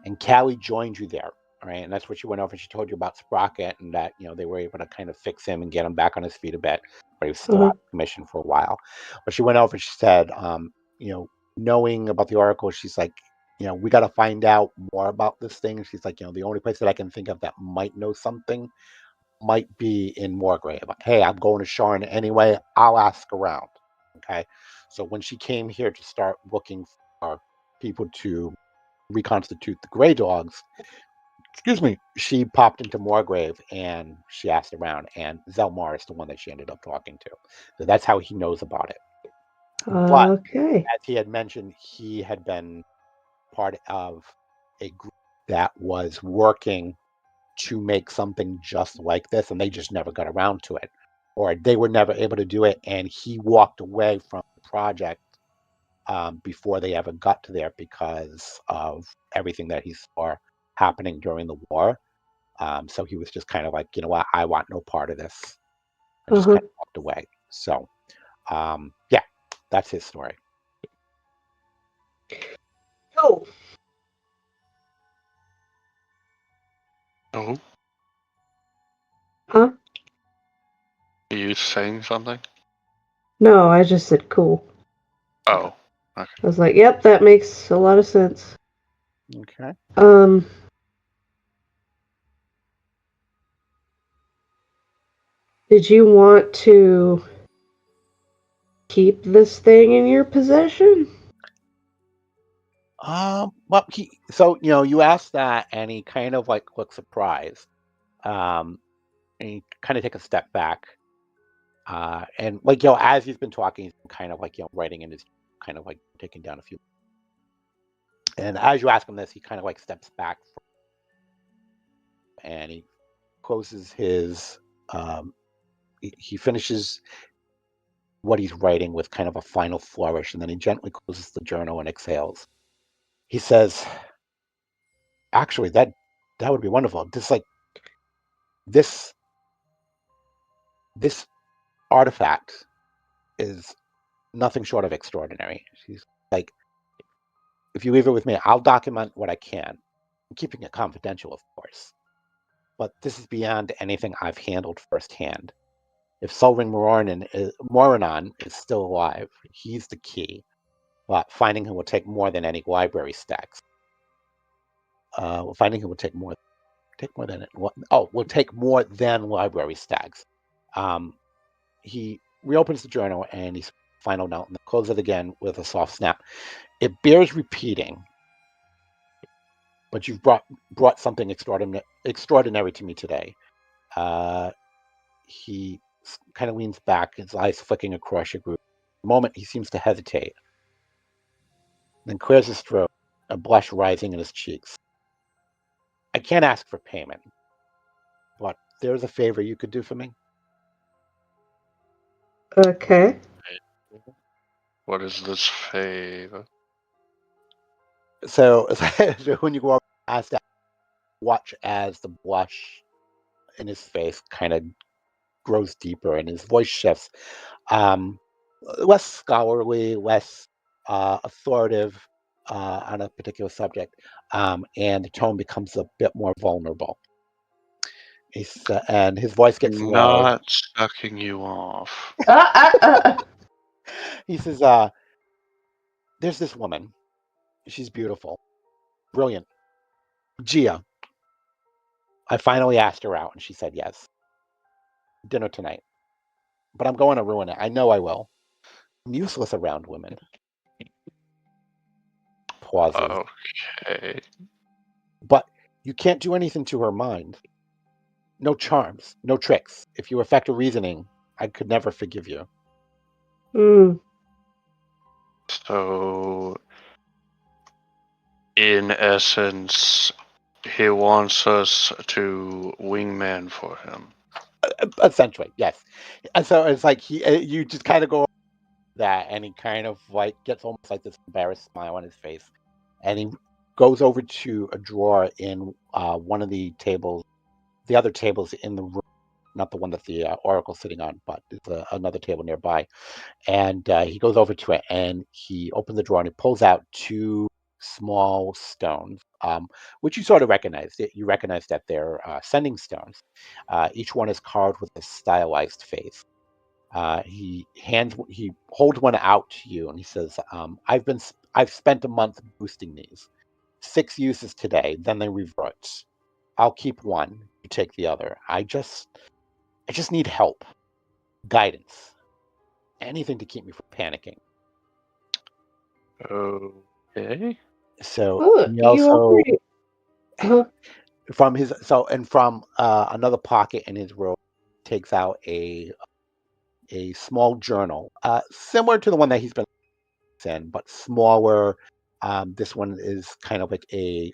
and Cowie joined you there, right? And that's what she went over. She told you about Sprocket and that they were able to kind of fix him and get him back on his feet a bit, but he was still out of commission for a while. But she went over. She said, knowing about the Oracle, she's like, we got to find out more about this thing. And she's like, the only place that I can think of that might know something might be in Morgrave. Hey, I'm going to Sharn anyway. I'll ask around. Okay. So when she came here to start looking for people to reconstitute the Grey Dogs, excuse me, she popped into Morgrave and she asked around, and Zelmar is the one that she ended up talking to. So that's how he knows about it. But Okay. as he had mentioned, he had been part of a group that was working to make something just like this, and they just never got around to it, or they were never able to do it, and he walked away from the project before they ever got to there because of everything that he saw happening during the war. So he was just kind of like, you know what, I want no part of this. I just kind of walked away. So, yeah, that's his story. Oh, Oh, huh? are you saying something? No, I just said cool. Oh, okay. I was like, yep, that makes a lot of sense. Okay. Did you want to keep this thing in your possession? Well, so you asked that, and he kind of like looks surprised, and he kind of take a step back, and like as he's been talking, he's been kind of like writing in his, kind of like taking down a few. And as you ask him this, he kind of like steps back, and he closes his, he finishes what he's writing with kind of a final flourish, and then he gently closes the journal and exhales. He says, "Actually, that would be wonderful. Just like this this artifact is nothing short of extraordinary." She's like, "If you leave it with me, I'll document what I can, I'm keeping it confidential, of course. But this is beyond anything I've handled firsthand. If Solvin Moranon is still alive, he's the key. But finding him will take more than any library stacks. Finding him will take more than it. Will take more than library stacks." He reopens the journal and he's final note and closes it again with a soft snap. "It bears repeating, but you've brought something extraordinary to me today." He kind of leans back, his eyes flicking across your group. For a moment, he seems to hesitate, then clears his throat, a blush rising in his cheeks. "I can't ask for payment, but there's a favor you could do for me." Okay. What is this favor? So, so when you go up past that, watch as the blush in his face kind of grows deeper and his voice shifts. Um, Less scholarly, less authoritative on a particular subject, and the tone becomes a bit more vulnerable. And his voice gets low. Not sucking you off. He says, "There's this woman. She's beautiful, brilliant. Gia. I finally asked her out, and she said yes. Dinner tonight. But I'm going to ruin it. I know I will. I'm useless around women." Pauses. Okay. "But you can't do anything to her mind. No charms, no tricks. If you affect her reasoning, I could never forgive you." So, in essence, he wants us to wingman for him. Essentially, yes. And so it's like you just kind of go that, and he kind of like gets almost like this embarrassed smile on his face, and he goes over to a drawer in one of the other tables in the room, not the one that the oracle's sitting on, but there's another table nearby. And he goes over to it and he opens the drawer and he pulls out two small stones, which you sort of recognize. You recognize that they're sending stones. Each one is carved with a stylized face. He holds one out to you and he says, I've spent a month boosting these. 6 uses today, then they revert. I'll keep one, you take the other. I just need help, guidance, anything to keep me from panicking." Okay. So Oh, he you also already. Huh? from another pocket in his robe, takes out a small journal, similar to the one that he's been in, but smaller. This one is kind of like a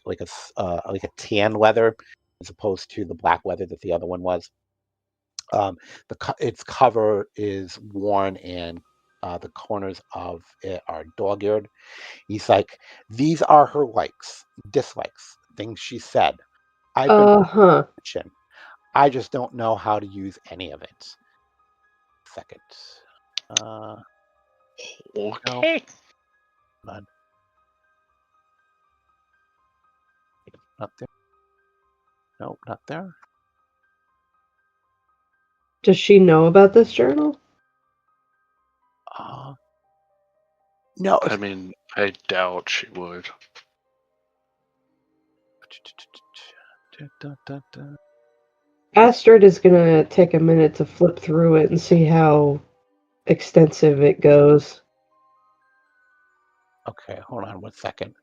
tan leather, as opposed to the black leather that the other one was. Its cover is worn, and the corners of it are dog-eared. He's like, these are her likes, dislikes, things she said. I've been Uh-huh. mentioned. I just don't know how to use any of it. Second. Okay. Not there. Nope, not there. Does she know about this journal? No. I mean, I doubt she would. Astrid is gonna take a minute to flip through it and see how extensive it goes. Okay, hold on 1 second.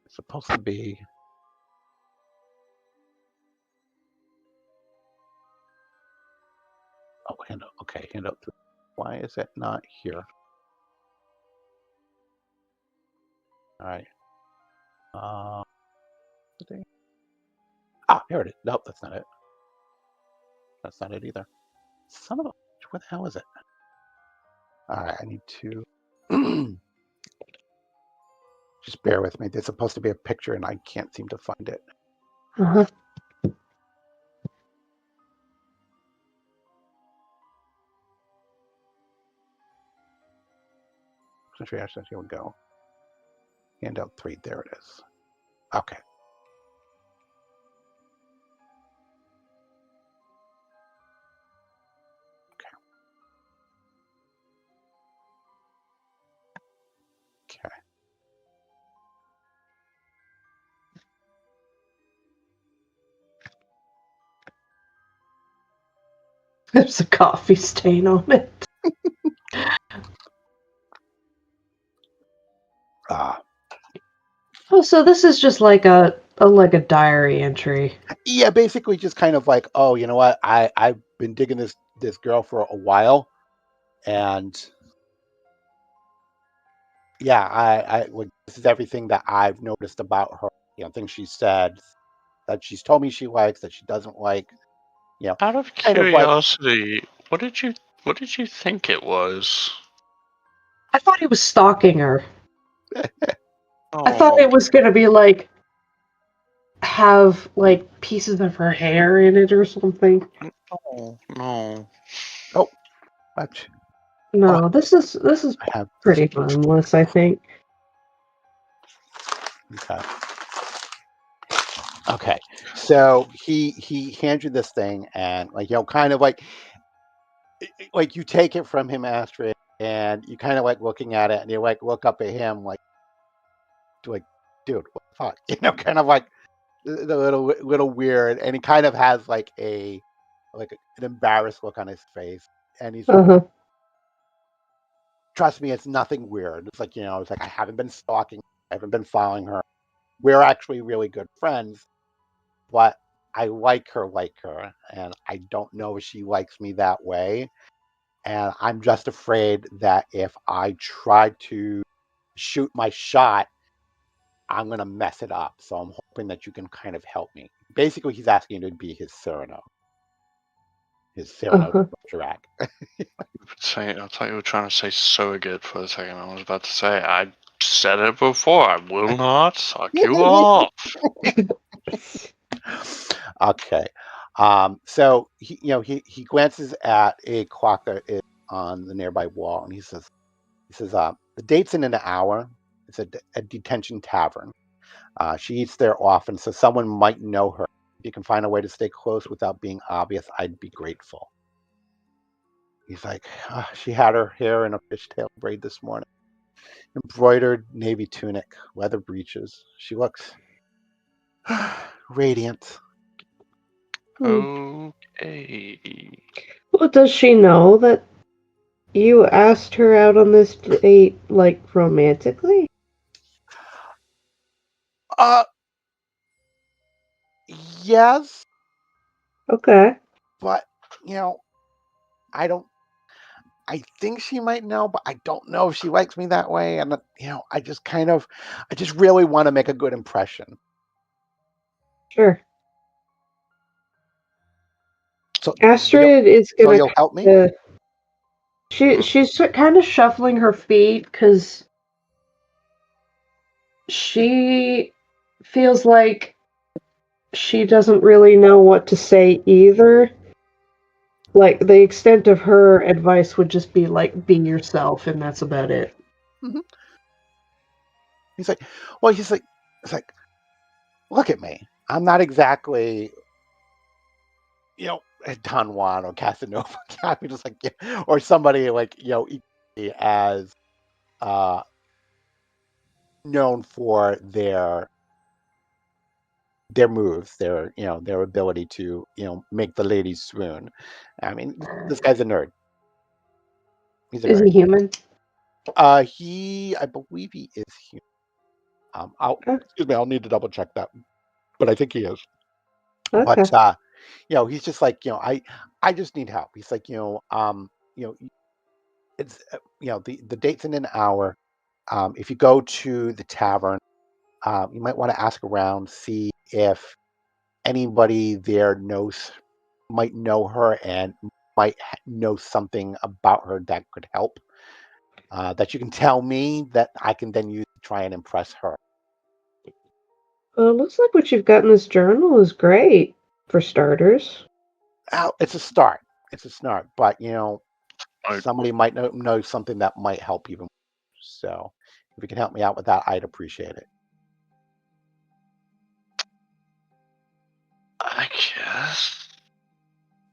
It's supposed to be. Oh, handout. Okay, handout 3. Why is it not here? All right. Here it is. Nope, that's not it. That's not it either. Son of a. Where the hell is it? All right, I need to. Just bear with me. There's supposed to be a picture, and I can't seem to find it. Uh-huh. Here we go. Handout 3. There it is. Okay. Okay. There's a coffee stain on it. Oh, so this is just like a diary entry. Yeah, basically just kind of like, oh, you know what? I've been digging this girl for a while, and yeah, I like, this is everything that I've noticed about her. Things she said, that she's told me she likes, that she doesn't like. Out of kind of like. curiosity, what did you think it was? I thought he was stalking her. I thought Oh, it was gonna be like have like pieces of her hair in it or something. no. Oh, what? No, this is I have pretty harmless, I think. Okay. Okay. So he hands you this thing, and kind of like you take it from him, Astrid, and you kind of like looking at it, and you like look up at him like, dude, what the fuck? Kind of like the little weird, and he kind of has like an embarrassed look on his face, and he's Uh-huh. trust me, it's nothing weird. It's like, it's like I haven't been stalking, I haven't been following her. We're actually really good friends, but I like her, and I don't know if she likes me that way. And I'm just afraid that if I try to shoot my shot, I'm going to mess it up. So I'm hoping that you can kind of help me. Basically, he's asking you to be his Cyrano. His Cyrano Uh-huh. Bergerac. I thought you were trying to say surrogate for a second. I was about to say, I said it before. I will not suck you off. Okay. So he glances at a clock that is on the nearby wall, and he says, the date's in an hour. It's a detention tavern. She eats there often, so someone might know her. If you can find a way to stay close without being obvious, I'd be grateful. He's like, she had her hair in a fishtail braid this morning. Embroidered navy tunic, leather breeches. She looks radiant. Okay. Well, does she know that you asked her out on this date, like, romantically? Yes, Okay. but I don't. I think she might know, but I don't know if she likes me that way. And I just really want to make a good impression. Sure. So, Astrid is so gonna you'll help me? she's kind of shuffling her feet because she feels like she doesn't really know what to say either. Like, the extent of her advice would just be like, be yourself, and that's about it. hmm He's like, well, it's like, look at me. I'm not exactly, Don Juan or Casanova. I'm just like, or somebody like, equally as uh, known for their moves, their ability to, make the ladies swoon. I mean, this guy's a nerd. He's a Is nerd. he human? I believe he is human. Oh, Excuse me, I'll need to double check that, but I think he is. okay. But he's just like, I just need help. He's like, it's the date's in an hour. If you go to the tavern, you might want to ask around, see if anybody there might know her and might know something about her that could help. That you can tell me that I can then use to try and impress her. Well, looks like what you've got in this journal is great, for starters. It's a start. It's a start, but I, somebody might know something that might help even more. So if you can help me out with that, I'd appreciate it. I guess.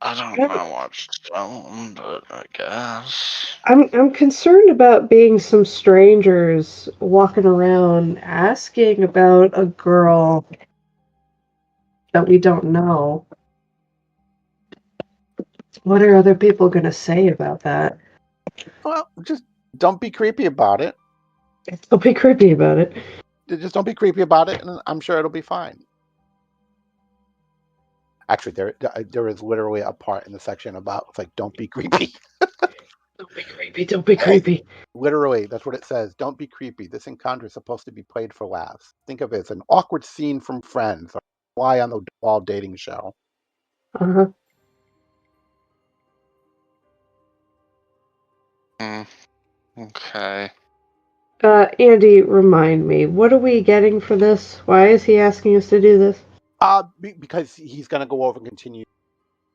I don't Yeah. know what's stone, but I guess. I'm concerned about being some strangers walking around asking about a girl that we don't know. What are other people going to say about that? Well, just don't be creepy about it. Don't be creepy about it. Just don't be creepy about it, and I'm sure it'll be fine. Actually, there is literally a part in the section about it's like don't be creepy. Don't be creepy. Don't be creepy. Literally, that's what it says. Don't be creepy. This encounter is supposed to be played for laughs. Think of it as an awkward scene from Friends or Fly on the Wall dating show. Uh-huh. Hmm. Okay. Andy, remind me, what are we getting for this? Why is he asking us to do this? Because he's gonna go over and continue.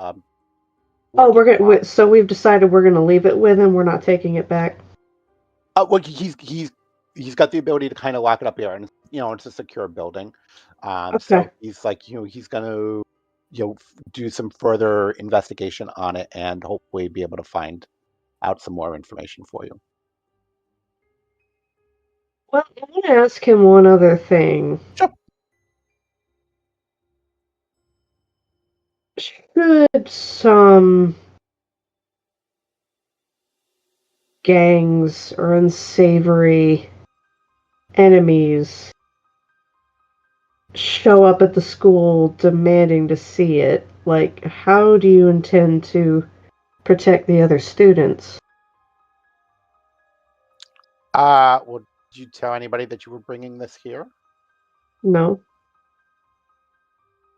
Oh, Working on. so we've decided we're gonna leave it with him. We're not taking it back. Well, he's got the ability to kind of lock it up here, and it's a secure building. So Okay. he's like, he's gonna, do some further investigation on it, and hopefully be able to find out some more information for you. Well, I want to ask him one other thing. Sure. Should some gangs or unsavory enemies show up at the school demanding to see it, like, how do you intend to protect the other students? Well, did you tell anybody that you were bringing this here? No.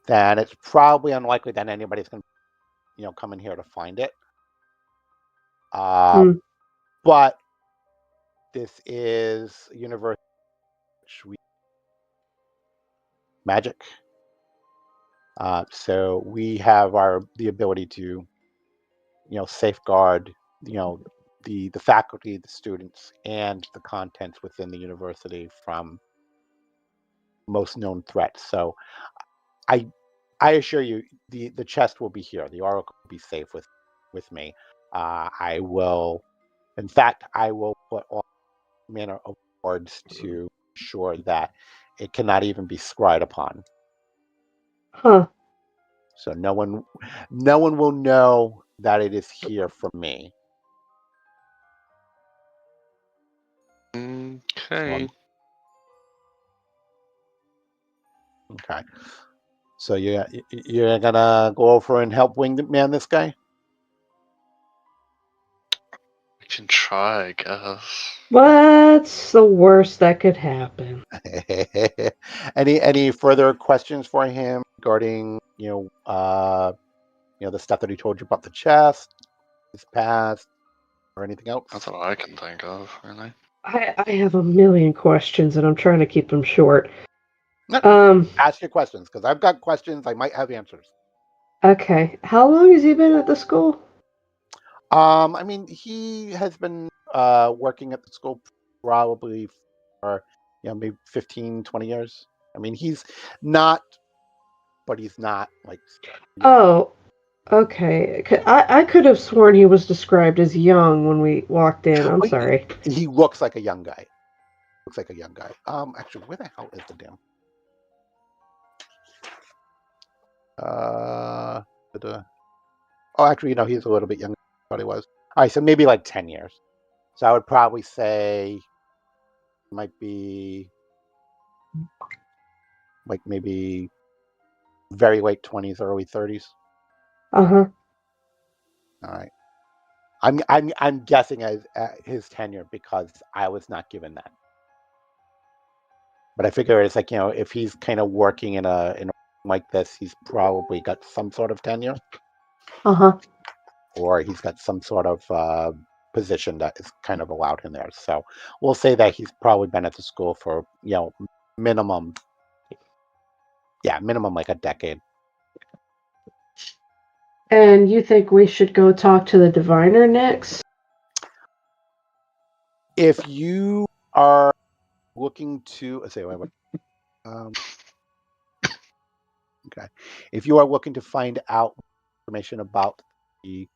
Then it's probably unlikely that anybody's gonna, come in here to find it. Hmm. But this is universal magic. So we have the ability to, safeguard, the faculty, the students, and the contents within the university from most known threats. So I I assure you, the chest will be here. The oracle will be safe with me. I will, in fact, I will put all manner of wards to ensure that it cannot even be scryed upon. Huh. So no one will know that it is here from me. So Okay. okay. So you're gonna go over and help wingman this guy? We can try, I guess. What's the worst that could happen? Any further questions for him regarding the stuff that he told you about the chest, his past, or anything else? That's all I can think of, really. I have a million questions, and I'm trying to keep them short. No, ask your questions, because I've got questions. I might have answers. Okay. How long has he been at the school? I mean, he has been working at the school probably for maybe 15, 20 years. I mean, he's not, but he's not like. Oh, okay. I could have sworn he was described as young when we walked in. I'm Well, sorry. He looks like a young guy. Actually, where the hell is the damn? Oh, actually, he's a little bit younger than I thought he was. All right, so maybe like 10 years. So I would probably say might be like maybe very late 20s, early 30s. Uh-huh. All right. I'm guessing as his tenure because I was not given that. But I figure it's like, if he's kind of working in a like this, he's probably got some sort of tenure. Uh-huh. Or he's got some sort of position that is kind of allowed in there. So we'll say that he's probably been at the school for, minimum like a decade. And you think we should go talk to the diviner next? If you are looking to okay. If you are looking to find out information about the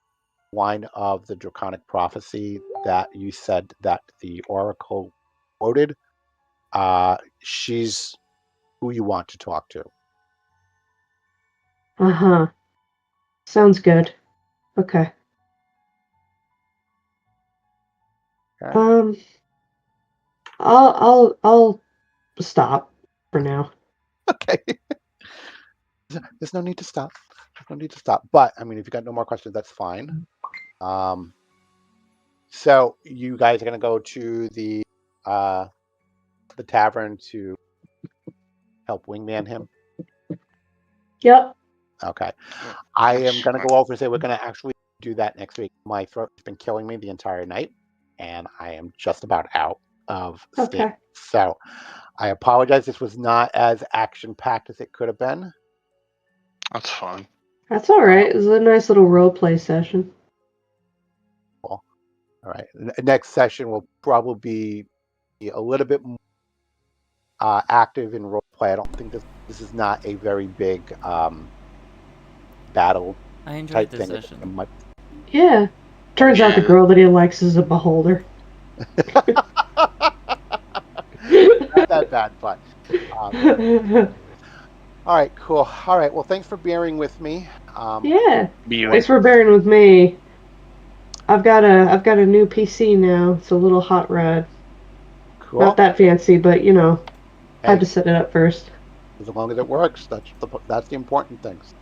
line of the draconic prophecy that you said that the oracle quoted, she's who you want to talk to. Uh-huh. Sounds good. Okay. Okay. I'll stop for now. Okay. There's no need to stop. But I mean, if you got no more questions, that's fine. So you guys are gonna go to the tavern to help wingman him. Yep. Okay. I am gonna go over and say we're gonna actually do that next week. My throat's been killing me the entire night, and I am just about out of steam. Okay. So I apologize. This was not as action-packed as it could have been. That's fine. That's all right. It was a nice little role play session. All right. Next session will probably be a little bit more active in role play. I don't think this is not a very big battle I enjoyed type this thing. session. Yeah. Turns out the Yeah. girl that he likes is a beholder. Not that bad, but all right, cool. All right, well, thanks for bearing with me. Yeah. Be Thanks for bearing with me. I've got a new PC now. It's a little hot rod. Cool. Not that fancy, but had to Hey, set it up first. as long as it works, that's the important things.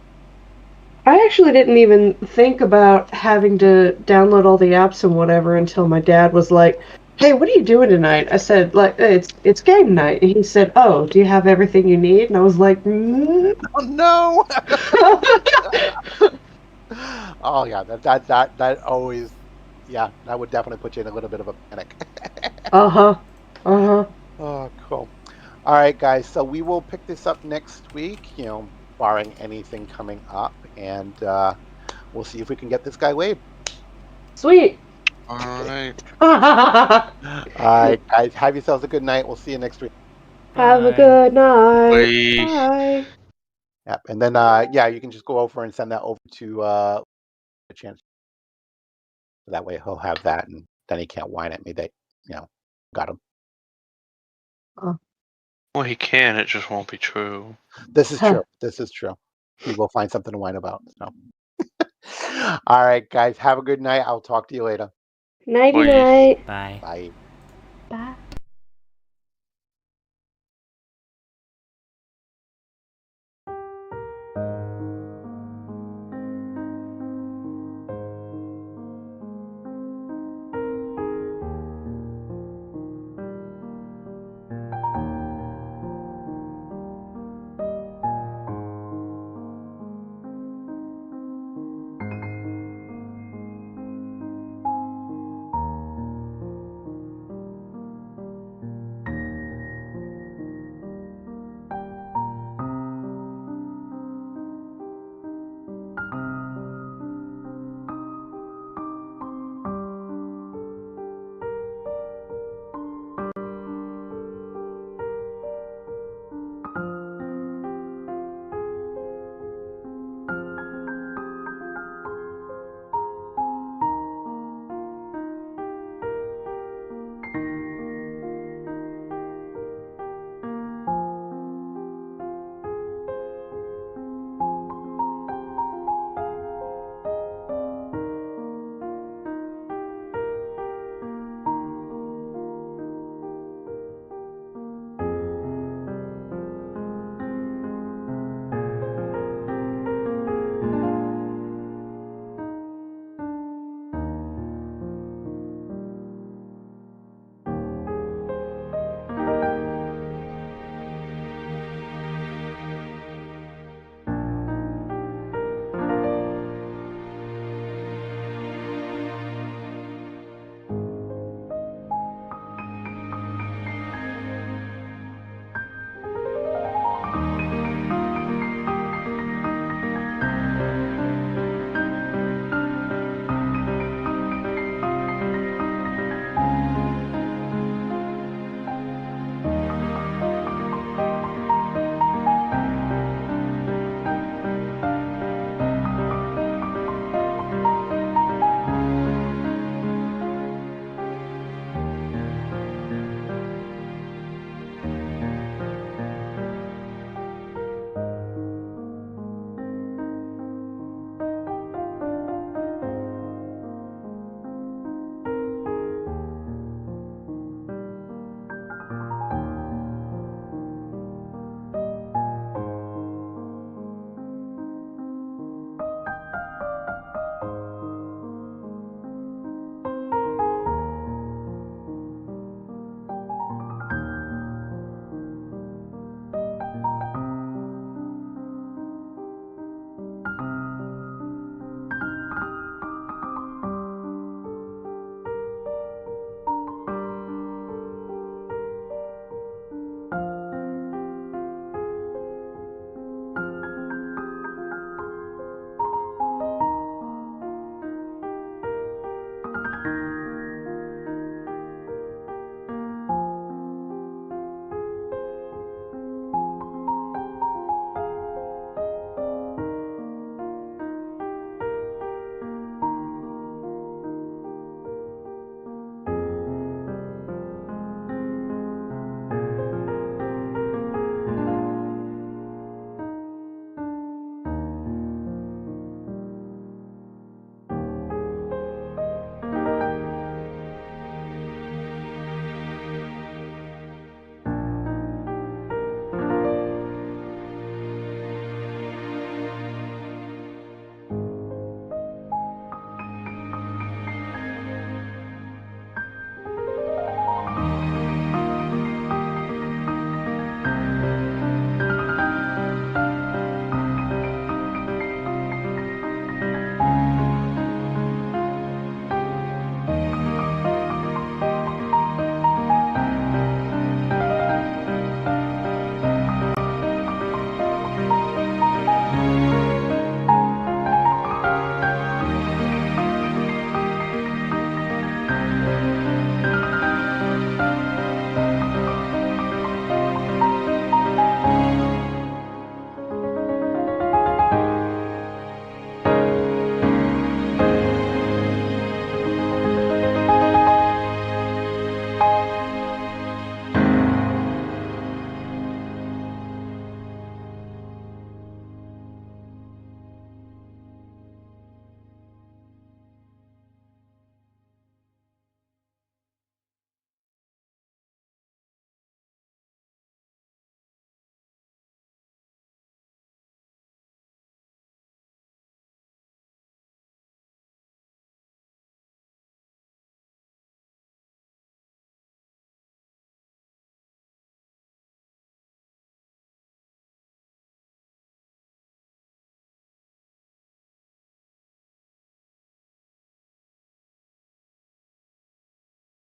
I actually didn't even think about having to download all the apps and whatever until my dad was like, "Hey, what are you doing tonight?" I said, "Like it's game night." And he said, "Oh, do you have everything you need?" And I was like, Oh no! Oh yeah, that always, yeah, that would definitely put you in a little bit of a panic. "Uh-huh. Uh-huh." Oh, cool. All right, guys. So we will pick this up next week. Barring anything coming up, and we'll see if we can get this guy laid. Sweet. All right. All right, guys. Have yourselves a good night. We'll see you next week. Have a Bye. good night. Bye. Bye. Yep. And then, you can just go over and send that over to a chance. That way he'll have that, and then he can't whine at me that, got him. Well, he can. It just won't be true. This is true. He will find something to whine about. So. All right, guys. Have a good night. I'll talk to you later. Nighty Bye. night. Bye. Bye. Bye.